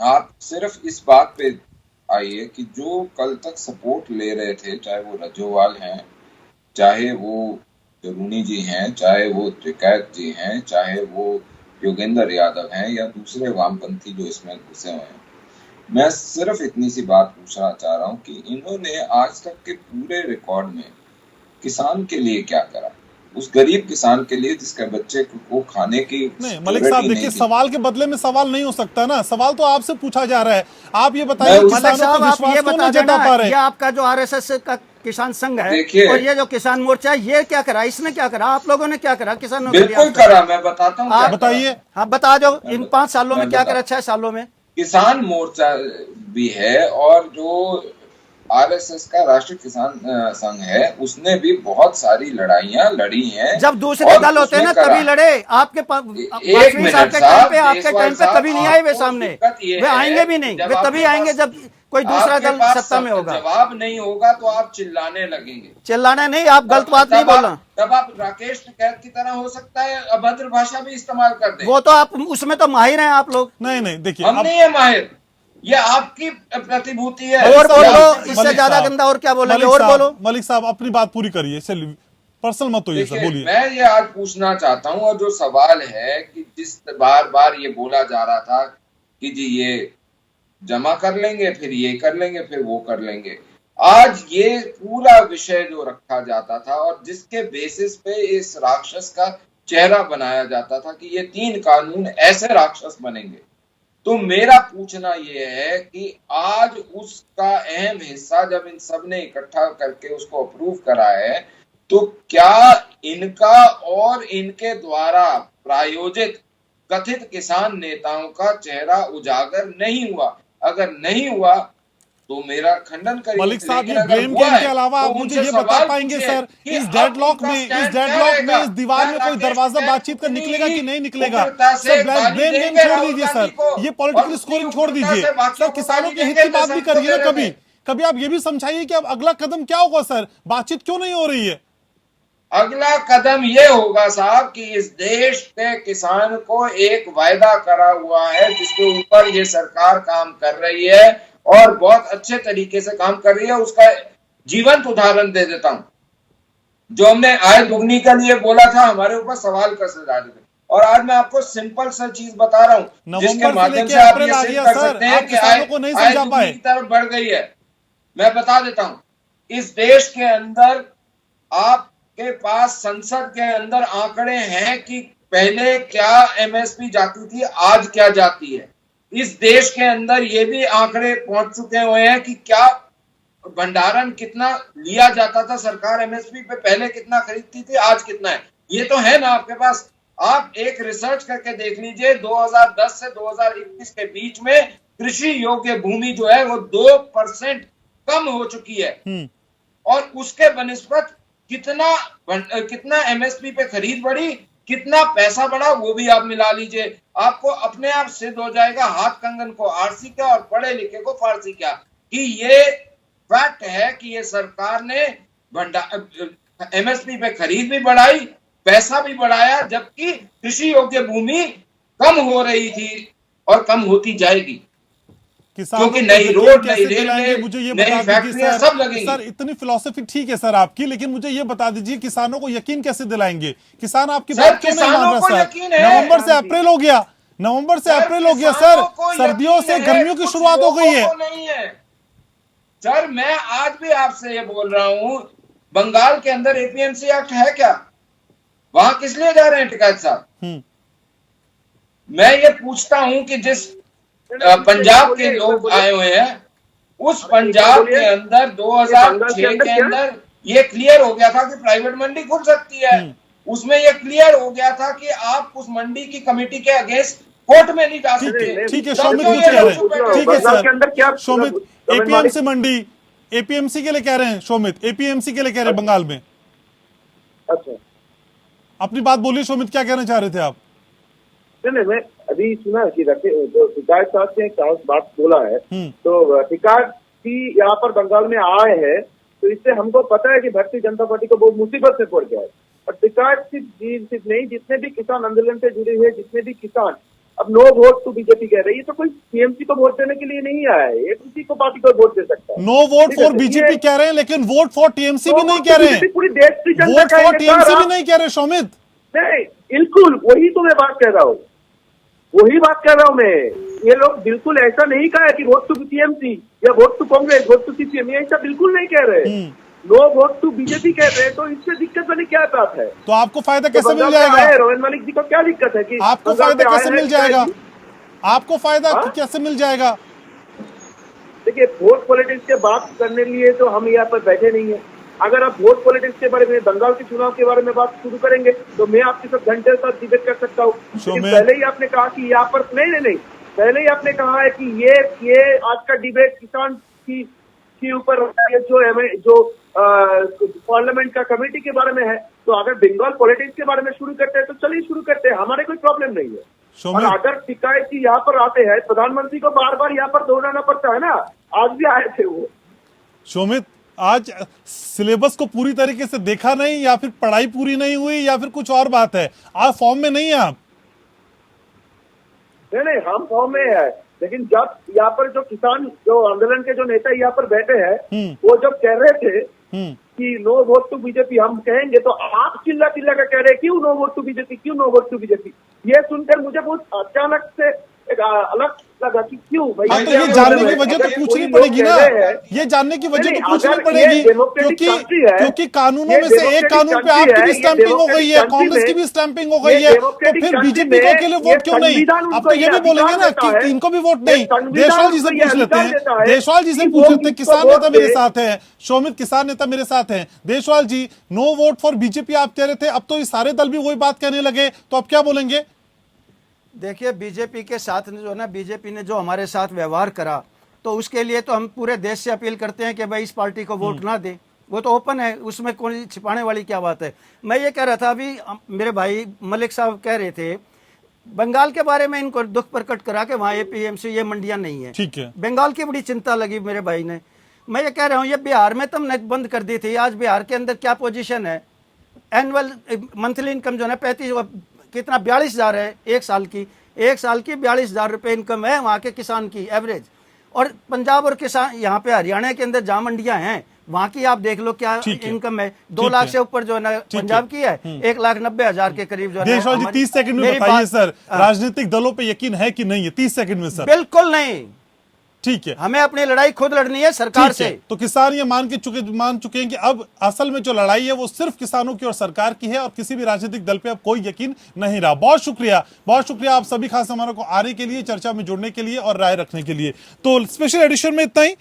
E: आप सिर्फ इस बात पे आइए कि जो कल तक सपोर्ट ले रहे थे, चाहे वो रजोवाल हैं, चाहे वो जरूनी जी हैं, चाहे वो टिकैत जी हैं, चाहे वो योगेंद्र यादव हैं या दूसरे वामपंथी जो इसमें घुसे हुए हैं, मैं सिर्फ इतनी सी बात पूछना चाह रहा हूं कि इन्होंने आज तक के पूरे रिकॉर्ड में किसान के लिए क्या करा? उस गरीब किसान के लिए जिसके बच्चे को खाने की
A: नहीं। मलिक साहब देखिए, सवाल के बदले में सवाल नहीं हो सकता ना। सवाल तो आपसे पूछा जा रहा है। आप ये बताइए किसानों को विश्वास क्यों नहीं जता पा रहे?
D: ये आपका जो आरएसएस का किसान संघ है और ये जो किसान मोर्चा है, ये क्या करा? इसने क्या करा? आप लोगों ने क्या करा किसानों के लिए?
E: बिल्कुल करा, मैं बताता हूँ।
A: आप बताइए।
D: हाँ बता दो, इन 5 सालों में क्या करा? 6 सालों में
E: किसान मोर्चा भी है और जो आरएसएस का राष्ट्रीय किसान संघ है उसने भी बहुत सारी लड़ाइयां लड़ी हैं।
D: जब दूसरे दल होते हैं ना तभी लड़े। आपके
E: एक मिनट
D: आपके टाइम पे कभी नहीं आए वे सामने, वे आएंगे भी नहीं। वे तभी आएंगे जब कोई दूसरा दल सत्ता में होगा।
E: जवाब नहीं होगा तो आप चिल्लाने लगेंगे।
D: चिल्लाना नहीं, आप गलत बात नहीं बोलना।
E: तब आप राकेश टिकैत की तरह हो सकता है अभद्र भाषा भी इस्तेमाल कर दें।
D: वो तो आप उसमें तो माहिर हैं आप लोग।
A: नहीं देखिए,
E: हम नहीं है माहिर, ये आपकी प्रतिभूति है।
D: और बोलो, इससे ज्यादा गंदा और क्या बोलेंगे? और बोलो।
A: मलिक साहब अपनी बात पूरी करिए, चलिए पर्सनल मत होइए सर, बोलिए।
E: मैं ये आज पूछना चाहता हूँ और जो सवाल है कि जिस बार बार ये बोला जा रहा था कि जी ये जमा कर लेंगे, फिर ये कर लेंगे, फिर वो कर लेंगे, आज ये पूरा विषय जो रखा जाता था और जिसके बेसिस पे इस राक्षस का चेहरा बनाया जाता था कि ये 3 कानून ऐसे राक्षस बनेंगे, तो मेरा पूछना ये है कि आज उसका अहम हिस्सा जब इन सब ने इकट्ठा करके उसको अप्रूव करा है, तो क्या इनका और इनके द्वारा प्रायोजित कथित किसान नेताओं का चेहरा उजागर नहीं हुआ? अगर नहीं हुआ तो मेरा खंडन करिए।
A: मलिक साहब, ये ब्लेम गेम के अलावा आप मुझे ये बता पाएंगे सर, इस डेडलॉक में, इस दीवार में कोई दरवाजा बातचीत का निकलेगा कि नहीं निकलेगा? सर ब्लेम गेम छोड़ दीजिए सर, ये पॉलिटिकल स्कोरिंग छोड़ दीजिए सर, किसानों के हित की बात भी करिए ना कभी। कभी आप ये भी समझाइए कि अब अगला कदम क्या होगा सर? बातचीत क्यों नहीं हो रही है?
E: अगला कदम ये होगा साहब कि इस देश के किसान को एक वायदा करा हुआ है जिसके ऊपर ये सरकार काम कर रही है और बहुत अच्छे तरीके से काम कर रही है। उसका जीवंत उदाहरण दे देता हूं। जो हमने आय दुगनी के लिए बोला था, हमारे ऊपर सवाल कसने जा रहे थे, और आज मैं आपको सिंपल सा चीज बता रहा हूं जिसके माध्यम से आप ये सिद्ध कर सकते हैं कि आय दुगनी की तरफ बढ़ गई है। मैं बता देता हूं, इस देश के अंदर आपके पास संसद के अंदर आंकड़े हैं कि पहले क्या एमएसपी जाती थी, आज क्या जाती है। इस देश के अंदर ये भी आंकड़े पहुंच चुके हुए हैं कि क्या भंडारण कितना लिया जाता था, सरकार एमएसपी पे पहले कितना खरीदती थी, आज कितना है, ये तो है ना आपके पास। आप एक रिसर्च करके देख लीजिए, 2010 से 2021 के बीच में कृषि योग्य भूमि जो है वो 2% कम हो चुकी है, और उसके बनिस्बत कितना एमएसपी पे खरीद बढ़ी, कितना पैसा बढ़ा, वो भी आप मिला लीजिए। आपको अपने आप सिद्ध हो जाएगा, हाथ कंगन को आरसी क्या और पढ़े लिखे को फारसी क्या, कि ये फैक्ट है कि ये सरकार ने एमएसपी पे खरीद भी बढ़ाई, पैसा भी बढ़ाया, जबकि कृषि योग्य भूमि कम हो रही थी और कम होती जाएगी, क्योंकि नई रोड, नई रेलवे,
A: मुझे ये
E: नई
A: बता दीजिए
E: फैक्ट्रियां सब लगेंगी।
A: सर, इतनी फिलॉसफी ठीक है सर आपकी, लेकिन मुझे ये बता दीजिए किसानों को यकीन कैसे दिलाएंगे? किसान आपकी बात क्यों नहीं मान रहा सर? नवंबर से अप्रैल हो गया, नवंबर से अप्रैल हो गया सर, सर्दियों से गर्मियों की शुरुआत हो गई है।
E: सर मैं आज भी आपसे ये बोल रहा हूं, बंगाल के अंदर एपीएमसी एक्ट है क्या? वहां किस लिए जा रहे हैं टिकैत साहब? मैं ये पूछता हूं कि जिस पंजाब के लोग आए हुए हैं, उस पंजाब के अंदर 2006 के अंदर ये क्लियर हो गया था कि प्राइवेट मंडी खुल सकती है। उसमें ये क्लियर हो गया था कि आप उस मंडी की कमेटी के अगेंस्ट कोर्ट में नहीं जा सकते।
A: ठीक है, शोमित कुछ कह रहे हैं, ठीक है सर, शोमित एपीएमसी मंडी, एपीएमसी के लिए कह रहे हैं, शोमित एपीएमसी के लिए कह रहे हैं बंगाल में।
C: अच्छा,
A: अपनी बात बोलिए शोमित, क्या कहना चाह रहे थे आप?
C: नहीं, मैं अभी सुना कि टिकैत साहब ने एक बात बोला है, तो टिकैत की यहाँ पर बंगाल में आए हैं, तो इससे हमको पता है कि भारतीय जनता पार्टी को बहुत मुसीबत में पड़ गया है। और टिकैत सिर्फ नहीं, जितने भी किसान आंदोलन से जुड़े हुए जितने भी किसान अब नो वोट टू बीजेपी कह रहे हैं, ये तो कोई टीएमसी को वोट देने के लिए नहीं आया है, ये किसी को पार्टी को वोट दे सकता है।
A: नो वोट फॉर बीजेपी कह रहे हैं, लेकिन वोट फॉर टीएमसी भी नहीं कह रहे हैं,
C: पूरी देश की जनता
A: वोट फॉर टीएमसी भी नहीं कह रहे शोमित।
C: नहीं, बिल्कुल वही तो मैं बात कह रहा हूँ, वही बात कर रहा हूँ मैं। ये लोग बिल्कुल ऐसा नहीं कहा है कि वोट टू टीएमसी या vote to Congress, vote to CPM, ये ऐसा बिल्कुल नहीं कह रहे। नो वोट टू बीजेपी कह रहे हैं, तो इससे दिक्कत वाली क्या बात है?
A: तो आपको फायदा कैसे मिल जाएगा?
C: रोहन मलिक जी को क्या दिक्कत है कि
A: आपको फायदा कैसे मिल जाएगा? आपको फायदा कैसे मिल जाएगा?
C: देखिए, वोट पॉलिटिक्स के बात करने लिए तो हम यहाँ पर बैठे नहीं है। अगर आप वोट पॉलिटिक्स के बारे में, बंगाल के चुनाव के बारे में बात शुरू करेंगे तो मैं आपके साथ घंटे साथ डिबेट कर सकता हूँ। पहले ही आपने कहा कि यहाँ पर नहीं, पहले ही आपने कहा है कि ये आज का डिबेट किसान की ऊपर जो पार्लियामेंट का कमेटी के बारे में है, तो अगर बंगाल पॉलिटिक्स के बारे में शुरू करते हैं तो चलिए शुरू करते हैं, हमारे कोई प्रॉब्लम नहीं है। और अगर टिकैत जी यहाँ पर आते हैं, प्रधानमंत्री को बार बार यहाँ पर दोहराना पड़ता है ना, आज भी आए थे वो।
A: शोमित, आज सिलेबस को पूरी तरीके से देखा नहीं, या फिर पढ़ाई पूरी नहीं हुई, या फिर कुछ और बात है? आज फॉर्म में नहीं है आप?
C: नहीं, हम फॉर्म में है, लेकिन जब यहाँ पर जो किसान, जो आंदोलन के जो नेता यहाँ पर बैठे हैं, वो जब कह रहे थे कि नो वोट टू बीजेपी हम कहेंगे, तो आप चिल्ला चिल्ला कर कह रहे हैं क्यों नो वोट टू बीजेपी, क्यों नो वोट टू बीजेपी। ये सुनकर मुझे बहुत अचानक से एक अलग लगा कि क्यों भाई।
A: तो ये जानने की वजह तो पूछनी पड़ेगी ना, ये जानने की वजह तो पूछनी पड़ेगी, क्योंकि कानूनों में से एक कानून पे आपकी भी स्टैंपिंग हो गई है, कांग्रेस की भी स्टैंपिंग हो गई है, तो फिर बीजेपी को अकेले वोट क्यों नहीं? अब तो ये भी बोलेंगे ना कि इनको भी वोट नहीं। देशवाल जी से पूछ लेते हैं, देशवाल जी से पूछ लेते हैं, किसान नेता मेरे साथ है, शोमित किसान नेता मेरे साथ है। देशवाल जी, नो वोट फॉर बीजेपी आप कह रहे थे, अब तो ये सारे दल भी वही बात कहने लगे, तो अब क्या बोलेंगे?
D: देखिए, बीजेपी के साथ जो ना, बीजेपी ने जो हमारे साथ व्यवहार करा, तो उसके लिए तो हम पूरे देश से अपील करते हैं कि भाई इस पार्टी को वोट ना दे। वो तो ओपन है, उसमें कोई छिपाने वाली क्या बात है। मैं ये कह रहा था, अभी मेरे भाई मलिक साहब कह रहे थे बंगाल के बारे में, इनको दुख प्रकट करा के वहाँ एपीएमसी ये मंडियां नहीं है।
A: ठीक है,
D: बंगाल की बड़ी चिंता लगी मेरे भाई ने। मैं ये कह रहा हूँ, ये बिहार में तुमने बंद कर दी थी, आज बिहार के अंदर क्या पोजीशन है? एनुअल मंथली इनकम जो है 42,000 है एक साल की 42,000 रुपये इनकम है वहाँ के किसान की एवरेज। और पंजाब और किसान यहाँ पे हरियाणा के अंदर जहाँ मंडियां हैं, वहाँ की आप देख लो क्या इनकम है। 2 लाख से ऊपर जो है ना पंजाब की है, 1,90,000 के करीब जो है।
A: देशवाल जी 30 सेकंड में बताइए सर, राजनीतिक दलों पे यकीन है कि नहीं है? 30 सेकंड में सर।
D: बिल्कुल नहीं,
A: ठीक है,
D: हमें अपनी लड़ाई खुद लड़नी है सरकार से।
A: तो किसान ये मान चुके हैं कि अब असल में जो लड़ाई है वो सिर्फ किसानों की और सरकार की है, और किसी भी राजनीतिक दल पे अब कोई यकीन नहीं रहा। बहुत शुक्रिया आप सभी खास मेहमानों को आने के लिए, चर्चा में जुड़ने के लिए और राय रखने के लिए। तो स्पेशल एडिशन में इतना ही।